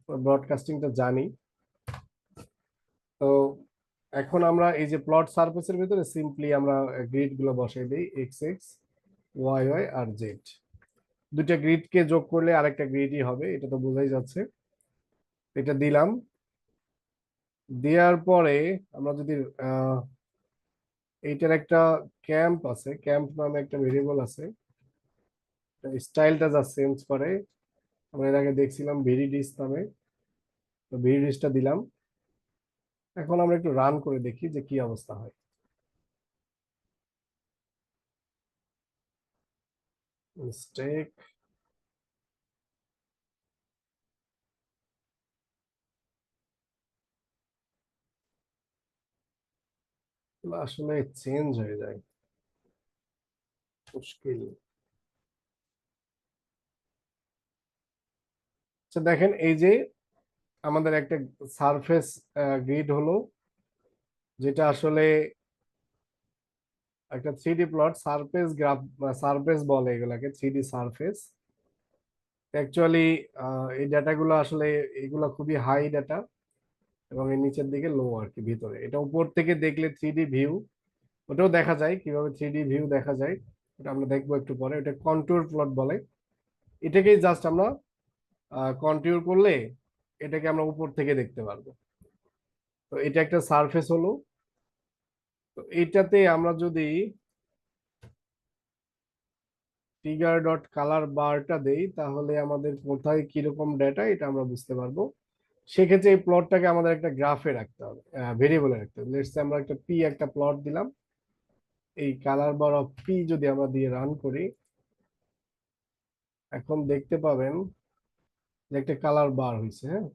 ব্রডকাস্টিংটা জানি। তো এখন আমরা এই যে প্লট সারফেসের ভিতরে সিম্পলি আমরা গ্রিড গুলো বসাই দিই, এক্স এক্স ওয়াই ওয়াই আর জেড। দুইটা গ্রিডকে যোগ করলে আরেকটা গ্রিডই হবে, এটা তো বোঝাই যাচ্ছে। এটা দিলাম, দেওয়ার পরে আমরা যদি এইটার একটা ক্যাম্প আছে, ক্যাম্প নামে একটা ভেরিয়েবল আছে, স্টাইলটা যা চেঞ্জ করে, আমরা এর আগে দেখছিলাম ভেরিডিস নামে, তো ভেরিডিসটা দিলাম। এখন আমরা একটু রান করে দেখি যে কি অবস্থা হয়। মিস্টেক, এগুলো আসলে চেঞ্জ হয়ে যায়, মুশকিল। আচ্ছা দেখেন, এই যে আমাদের একটা সারফেস গ্রিড হলো, যেটা আসলে একটা 3D plot, surface graph, surface বলে এগুলাকে, 3D সারফেস। অ্যাকচুয়ালি এই ডাটাগুলো আসলে এগুলো খুবই হাই ডাটা, এবং এর নিচের দিকে লো আর কি, ভিতরে। এটা উপর থেকে দেখলে 3D ভিউ, ওটাও দেখা যায় কিভাবে 3D ভিউ দেখা যায়, ওটা আমরা দেখবো একটু পরে। ওটা কন্ট্যুর প্লট বলে। এটাকেই জাস্ট আমরা কন্ট্যুর করলে এটাকে আমরা উপর থেকে দেখতে পারবো। তো এটা একটা সারফেস হলো। তো এইটাতে আমরা যদি ফিগার ডট কালার বারটা দেই, তাহলে আমাদের কোথায় কিরকম ডেটা এটা আমরা বুঝতে পারবো। সেক্ষেত্রে এই প্লটটাকে আমাদের একটা গ্রাফে রাখতে হবে, ভেরিয়েবলে রাখতে হবে। লেটস সে আমরা একটা পি, একটা প্লট দিলাম। এই কালার বার অফ পি যদি আমরা দিয়ে রান করি, এখন দেখতে পাবেন যে একটা কালার বার হয়েছে। হ্যাঁ,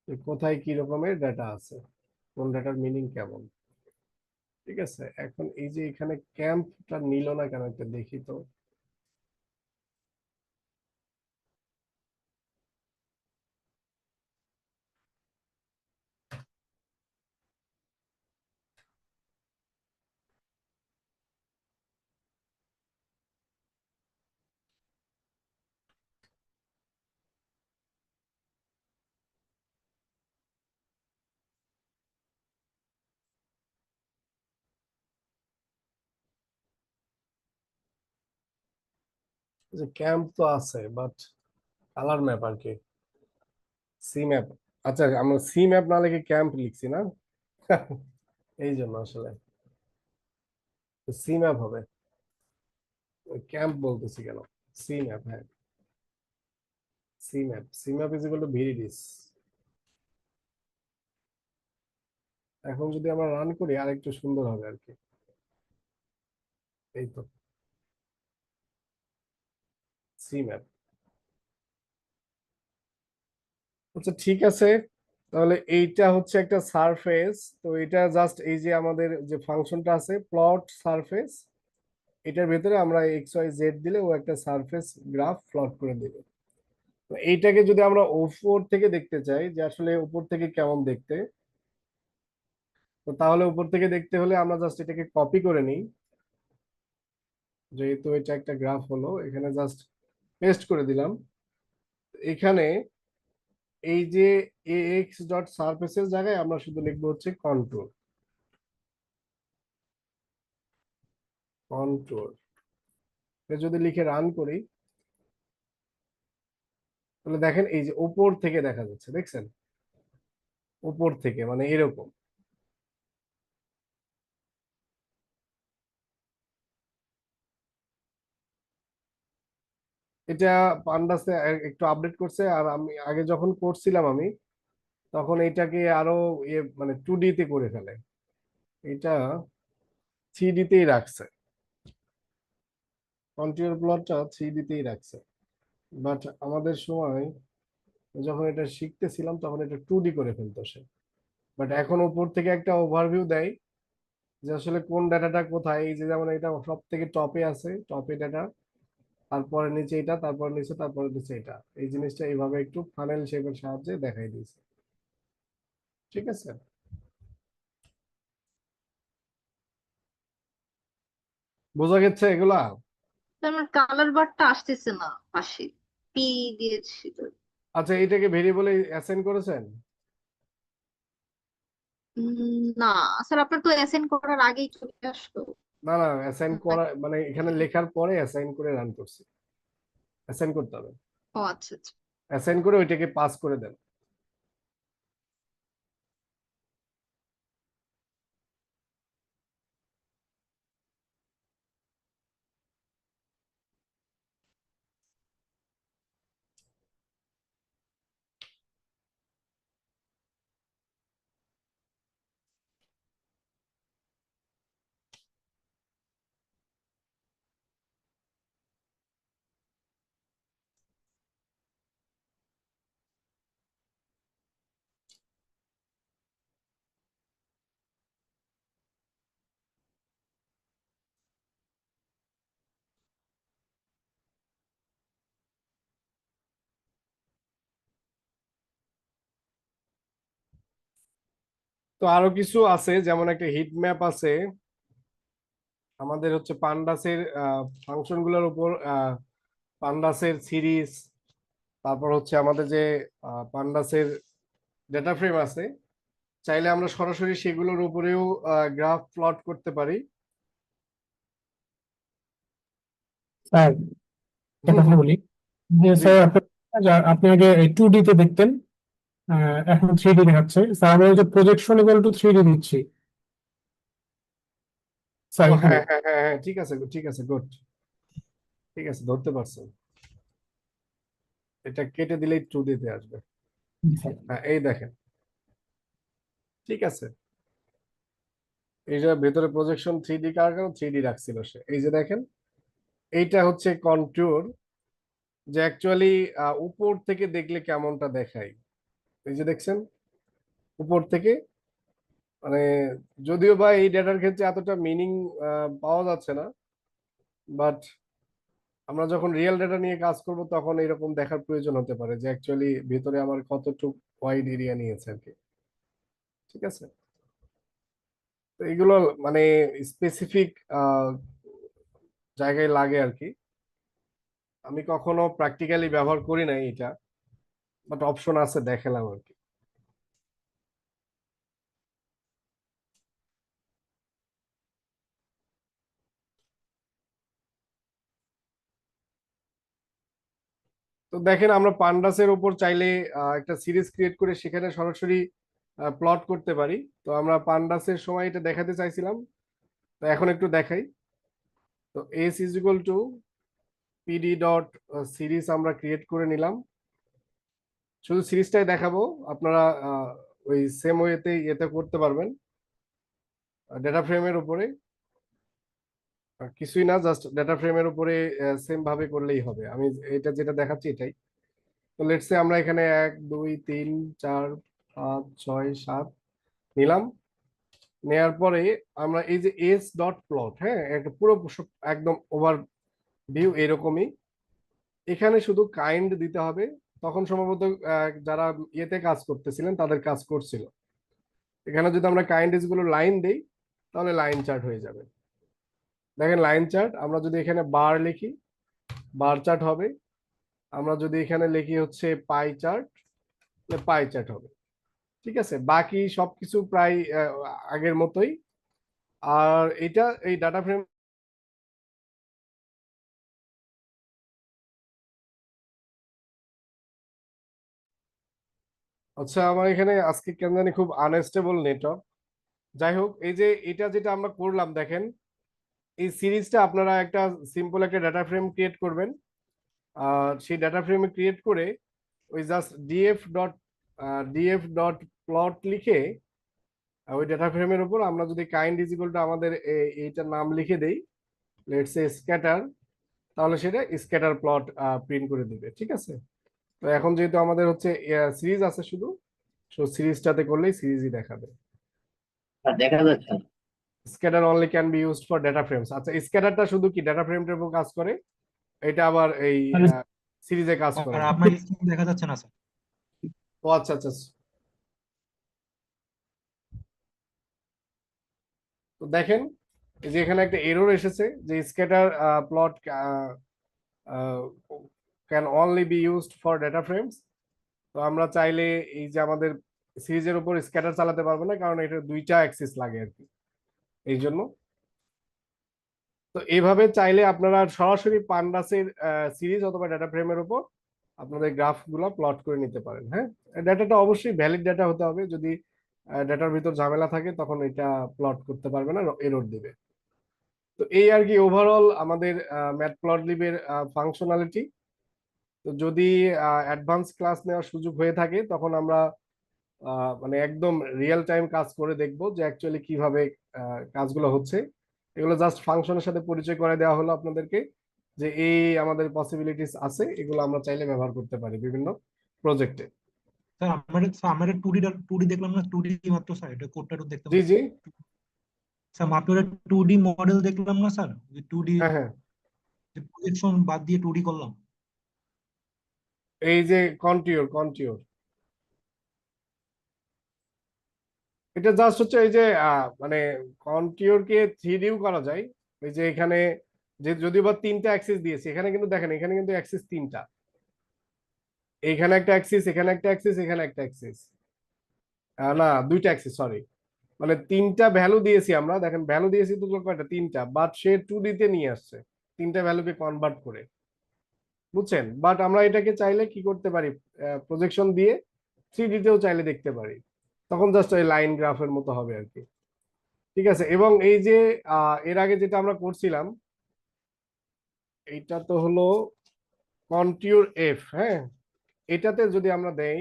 যে কোথায় কি রকমের ডেটা আছে, কোন ডেটার মিনিং কেমন। ঠিক আছে, এখন এই যে এখানে ক্যাম্পটা নিল না কেন, একটা দেখি তো। যে ক্যাম্প তো আছে, বাট কালার ম্যাপ আর কি, সি ম্যাপ। আচ্ছা, আমরা সি ম্যাপ না লিখে ক্যাম্প লিখছি না, এই জন্য আসলে সি ম্যাপ হবে, ক্যাম্প বলতেছি কেন। সি ম্যাপ, হ্যাঁ, C map. C map is equal to ভিডিডিস। এখন যদি আমরা রান করি আর একটু সুন্দর হবে আর কি। এই তো সি ম্যাপ। আচ্ছা ঠিক আছে, তাহলে এইটা হচ্ছে একটা সারফেস। তো এটা জাস্ট এই যে আমাদের যে ফাংশনটা আছে প্লট সারফেস, এটার ভেতরে আমরা এক্স ওয়াই জেড দিলে ও একটা সারফেস গ্রাফ প্লট করে দেবে। তো এইটাকে যদি আমরা উপর থেকে দেখতে চাই যে আসলে উপর থেকে কেমন দেখতে, তো তাহলে উপর থেকে দেখতে হলে আমরা জাস্ট এটাকে কপি করে নিই। যেহেতু এটা একটা গ্রাফ হলো, এখানে জাস্ট পেস্ট করে দিলাম। এখানে এই যে এক্স ডট সারফেসের জায়গায় আমরা শুধু লিখবো হচ্ছে কন্ট্রোল, কন্ট্রোল। যদি লিখে রান করি, তাহলে দেখেন এই যে উপর থেকে দেখা যাচ্ছে, দেখছেন? উপর থেকে মানে এরকম। এটা পান্ডাসে একটু আপডেট করছে, আর আমি আগে যখন করছিলাম আমি, তখন এটাকে আরো মানে 2D তে করে ফেলে। এটা 3D তেই রাখছে, কন্ট্রোল প্লটটা 3D তেই রাখছে। বাট আমাদের সময় যখন এটা শিখতেছিলাম তখন এটা 2D করে ফেলতো সে। বাট এখন উপর থেকে একটা ওভারভিউ দেয় যে আসলে কোন ডাটাটা কোথায়। এই যে যেমন এটা সব থেকে টপে আছে, টপে ডাটা, তারপরে নিচে এটা, তারপরে নিচে, তারপরে নিচে এটা। এই জিনিসটা এইভাবে একটু ফানেল শেপের সাহায্যে দেখাই দিয়েছে। ঠিক আছে, বোঝা গেছে এগুলা? তো আমার কালার বারটা আসতেছে না পাশে, পি দিয়েছি তো। আচ্ছা, এটাকে ভেরিয়েবলে অ্যাসাইন করেছেন? না স্যার, আপনার তো অ্যাসাইন করার আগেই চলে আসলো। না না, অ্যাসাইন করা মানে এখানে লেখার পরে অ্যাসাইন করে রান করছি। অ্যাসাইন করতে হবে, ও আচ্ছা আচ্ছা। অ্যাসাইন করে ওইটাকে পাস করে দেন। তো আরো কিছু আছে, যেমন একটা হিট ম্যাপ আছে আমাদের হচ্ছে পান্ডাসের ফাংশন গুলোর উপর, পান্ডাসের সিরিজ, তারপর হচ্ছে আমাদের যে পান্ডাসের ডেটা ফ্রেম আছে, চাইলে আমরা সরাসরি সেগুলোর উপরেও গ্রাফ প্লট করতে পারি। স্যার একটা হুম, কথা হুম, বলি যে জি। স্যার আপনি আগে 2D তে দেখতেন, এখন 3D দেখাচ্ছে। স্যার আমরা এই যে প্রজেকশন ইকুয়াল টু 3D দিচ্ছি স্যার ও এখানে। হ্যাঁ হ্যাঁ হ্যাঁ হ্যাঁ, ঠিক আছে ঠিক আছে, গুড, ঠিক আছে, ধরতে পারছেন। এটা কেটে দিলেই 2D তে আসবে। স্যার হ্যাঁ, এই দেখেন, ঠিক আছে। এই যে ভেতরে প্রজেকশন 3D কারণ 3D রাখছিল সে, এই যে দেখেন, এইটা হচ্ছে কন্ট্যুর, যে অ্যাকচুয়ালি উপর থেকে দেখলে কেমনটা দেখায়। এই যে দেখছেন উপর থেকে, মানে যদিও বা এই ডেটার ক্ষেত্রে এতটা মিনিং পাওয়া যাচ্ছে না, বাট আমরা যখন রিয়েল ডেটা নিয়ে কাজ করব তখন এরকম দেখার প্রয়োজন হতে পারে যে অ্যাকচুয়ালি ভেতরে আমার কতটুকু ওয়াইড এরিয়া নিয়েছে আর কি। ঠিক আছে, তো এগুলো মানে স্পেসিফিক জায়গায় লাগে আর কি। আমি কখনো প্র্যাকটিক্যালি ব্যবহার করি নাই এটা, বাট অপশন আছে, দেখালাম আর কি। তো দেখেন, আমরা পান্ডাসের উপর চাইলে একটা সিরিজ ক্রিয়েট করে সেখানে সরাসরি প্লট করতে পারি। তো আমরা পান্ডাসের সময় এটা দেখাতে চাইছিলাম, তো এখন একটু দেখাই। তো S is equal to PD dot series আমরা ক্রিয়েট করে নিলাম। শুধু সিরিজটাই দেখাবো, আপনারা ওই সেম ওয়েতে ইয়েতে করতে পারবেন ডেটা ফ্রেমের উপরে। কিছুই না, জাস্ট ডেটা ফ্রেমের উপরে সেম ভাবে করলেই হবে। আমি এটা যেটা দেখাচ্ছি এটাই। তো লেটস সে আমরা এখানে 1 2 3 4 5 6 7 নিলাম। নেয়ার পরে আমরা এই যে এস ডট প্লট, হ্যাঁ, একটা পুরো একদম ওভার ভিউ এরকমই। এখানে শুধু কাইন্ড দিতে হবে। তখন সম্ভবত যারা ইয়েতে কাজ করতেছিলেন তাদের কাজ করছিল। এখানে যদি আমরা কাইন্ড গুলো লাইন দেই তাহলে লাইন চার্ট হয়ে যাবে। দেখেন লাইন চার্ট, আমরা যদি এখানে বার লিখি বার চার্ট হবে। আমরা যদি এখানে লিখি হচ্ছে পাই চার্ট, পাই চার্ট হবে। ঠিক আছে, বাকি সবকিছু প্রায় আগের মতোই। আর এটা এই ডাটা ফ্রেম, আচ্ছা আমার এখানে আজকে কেন জানি খুব আনস্টেবল নেটওয়ার্ক। যাই হোক, এই যে এটা যেটা আমরা করলাম দেখেন, এই সিরিজটা আপনারা একটা সিম্পল একটা ডাটা ফ্রেম ক্রিয়েট করবেন। আর সেই ডাটা ফ্রেম ক্রিয়েট করে ওই জাস্ট ডিএফ ডট প্লট লিখে ওই ডাটা ফ্রেমের উপর আমরা যদি কাইন্ড ইজ ইকুয়াল টু আমাদের এইটার নাম লিখে দেই, লেটস সে স্ক্যাটার, তাহলে সেটা স্ক্যাটার প্লট প্রিন্ট করে দিবে। ঠিক আছে, তো এখন যেহেতু আমাদের হচ্ছে সিরিজ আছে শুধু, সো সিরিজটাতে করলেই সিরিজই দেখাবে। দেখা যাচ্ছে না। Scatter only can be used for data frames. আচ্ছা, স্ক্যাটারটা শুধু কি ডেটা ফ্রেমটার উপর কাজ করে, এটা আবার এই সিরিজে কাজ করে আর না। আপনার স্ক্রিন দেখা যাচ্ছে না স্যার। ও আচ্ছা আচ্ছা, তো দেখেন এই যে এখানে একটা এরর এসেছে যে scatter plot can only be used for data frames. তো আমরা চাইলে এই যে আমাদের সিরিজের উপর স্ক্যাটার চালাতে পারবো না, কারণ এটা দুইটা অ্যাক্সিস লাগে আর কি, এই জন্য। তো এইভাবে চাইলে আপনারা সরাসরি পান্ডাসের সিরিজ অথবা ডেটা ফ্রেমের উপর আপনাদের গ্রাফ গুলা প্লট করে নিতে পারেন। হ্যাঁ, ডাটাটা অবশ্যই ভ্যালিড ডাটা হতে হবে। যদি ডাটার ভিতর ঝামেলা থাকে তখন এটা প্লট করতে পারবে না, এরর দিবে। তো এই আর কি ওভারঅল আমাদের ম্যাটপ্লটলিবের ফাংশনালিটি। তো যদি অ্যাডভান্স ক্লাস নেওয়ার সুযোগ হয়ে থাকে তখন আমরা মানে একদম রিয়েল টাইম কাজ করে দেখব যে অ্যাকচুয়ালি কিভাবে কাজগুলো হচ্ছে। এগুলো জাস্ট ফাংশনের সাথে পরিচয় করে দেওয়া হলো আপনাদেরকে, যে এই আমাদের পসিবিলিটিস আছে, এগুলো আমরা চাইলে ব্যবহার করতে পারি বিভিন্ন প্রজেক্টে। স্যার আমরা টু ডি দেখলাম না, টু ডি মাত্র স্যার, এটা কোডটা একটু দেখতে জি পাচ্ছি। জি, স্যার মাত্র টু ডি মডেল দেখলাম না স্যার, টু ডি হ্যাঁ হ্যাঁ, প্রজেকশন বাদ দিয়ে টু ডি করলাম। এই যে কন্টিওর এটা জাস্ট হচ্ছে এই যে মানে কন্টিউর কে 3Dও করা যায়। এই যে এখানে যে যদিও বা 3টা অ্যাক্সিস দিয়েছি, এখানে কিন্তু দেখেন এখানে কিন্তু অ্যাক্সিস 3টা, এইখানে একটা অ্যাক্সিস, এখানে একটা অ্যাক্সিস, এখানে একটা অ্যাক্সিস, না 2টা অ্যাক্সিস সরি, মানে 3টা ভ্যালু দিয়েছি আমরা, দেখেন ভ্যালু দিয়েছি তো কয়টা, 3টা, বাট সে 2D তে নিয়ে আসছে 3টা ভ্যালুকে কনভার্ট করে, বুঝছেন? বাট আমরা এটাকে চাইলে কি করতে পারি, প্রজেকশন দিয়ে 3D তেও চাইলে দেখতে পারি, তখন জাস্ট ওই লাইন গ্রাফের মতো হবে আর কি। ঠিক আছে, এবং এই যে এর আগে যেটা আমরা করছিলাম, এইটা তো হলো কন্টিউর এফ, হ্যাঁ, এটাতে যদি আমরা দেই,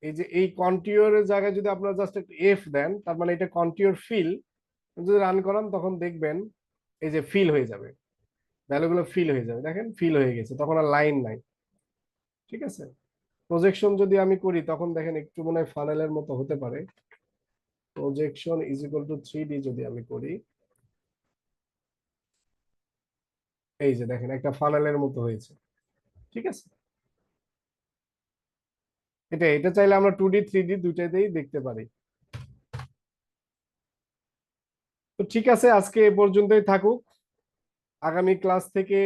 এই যে এই কন্টিউরের জায়গায় যদি আপনারা জাস্ট একটু এফ দেন, তার মানে এটা কন্টিউর ফিল, যদি রান করান তখন দেখবেন এই যে ফিল হয়ে যাবে, ভ্যালুগুলো ফিল হয়ে যাবে, দেখেন ফিল হয়ে গেছে, তখন আর লাইন নাই। ঠিক আছে, প্রজেকশন যদি আমি করি তখন দেখেন একটু মনে হয় ফানেলের মতো হতে পারে, projection is equal two 3D যদি আমি করি, এই যে দেখেন একটা ফানেলের মতো হয়েছে। ঠিক আছে, এটা চাইলে আমরা 2D 3D দুইটাতেই দেখতে পারি। তো ঠিক আছে, আজকে এ পর্যন্তই থাকুক, আগামী ক্লাস থেকে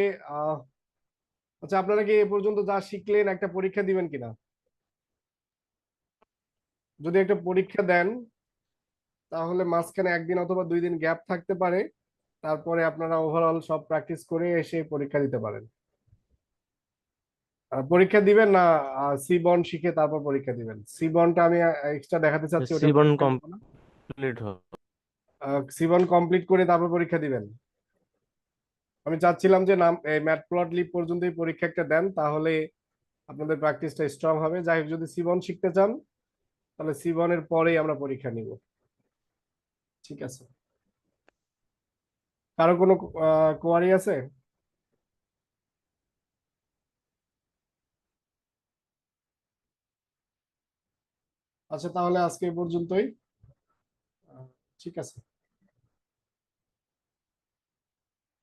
আচ্ছা আপনারা কি এ পর্যন্ত যা শিখলেন একটা পরীক্ষা দিবেন কিনা? যদি একটা পরীক্ষা দেন তাহলে মাঝখানে 1 দিন অথবা 2 দিন গ্যাপ থাকতে পারে, তারপরে আপনারা ওভারঅল সব প্র্যাকটিস করে এসে পরীক্ষা দিতে পারেন। পরীক্ষা দিবেন না সি বন্ড শিখে তারপর পরীক্ষা দিবেন? সি বন্ডটা আমি এক্সট্রা দেখাতে চাচ্ছি, ওটা সিবন পরীক্ষা দিব না। কমপ্লিট হবে। সি বন্ড কমপ্লিট করে তারপর পরীক্ষা দিবেন? আমি চাচ্ছিলাম যে নাম এই ম্যাটপ্লটলিব পর্যন্তই পরীক্ষা একটা দেন, তাহলে আপনাদের প্র্যাকটিসটা স্ট্রং হবে। যাই হোক, যদি সি বন্ড শিখতে চান তাহলে সি বন্ডের পরেই আমরা পরীক্ষা নিব। ঠিক আছে, কারো কোনো কোয়ারি আছে? আচ্ছা তাহলে আজকে এই পর্যন্তই। ঠিক আছে।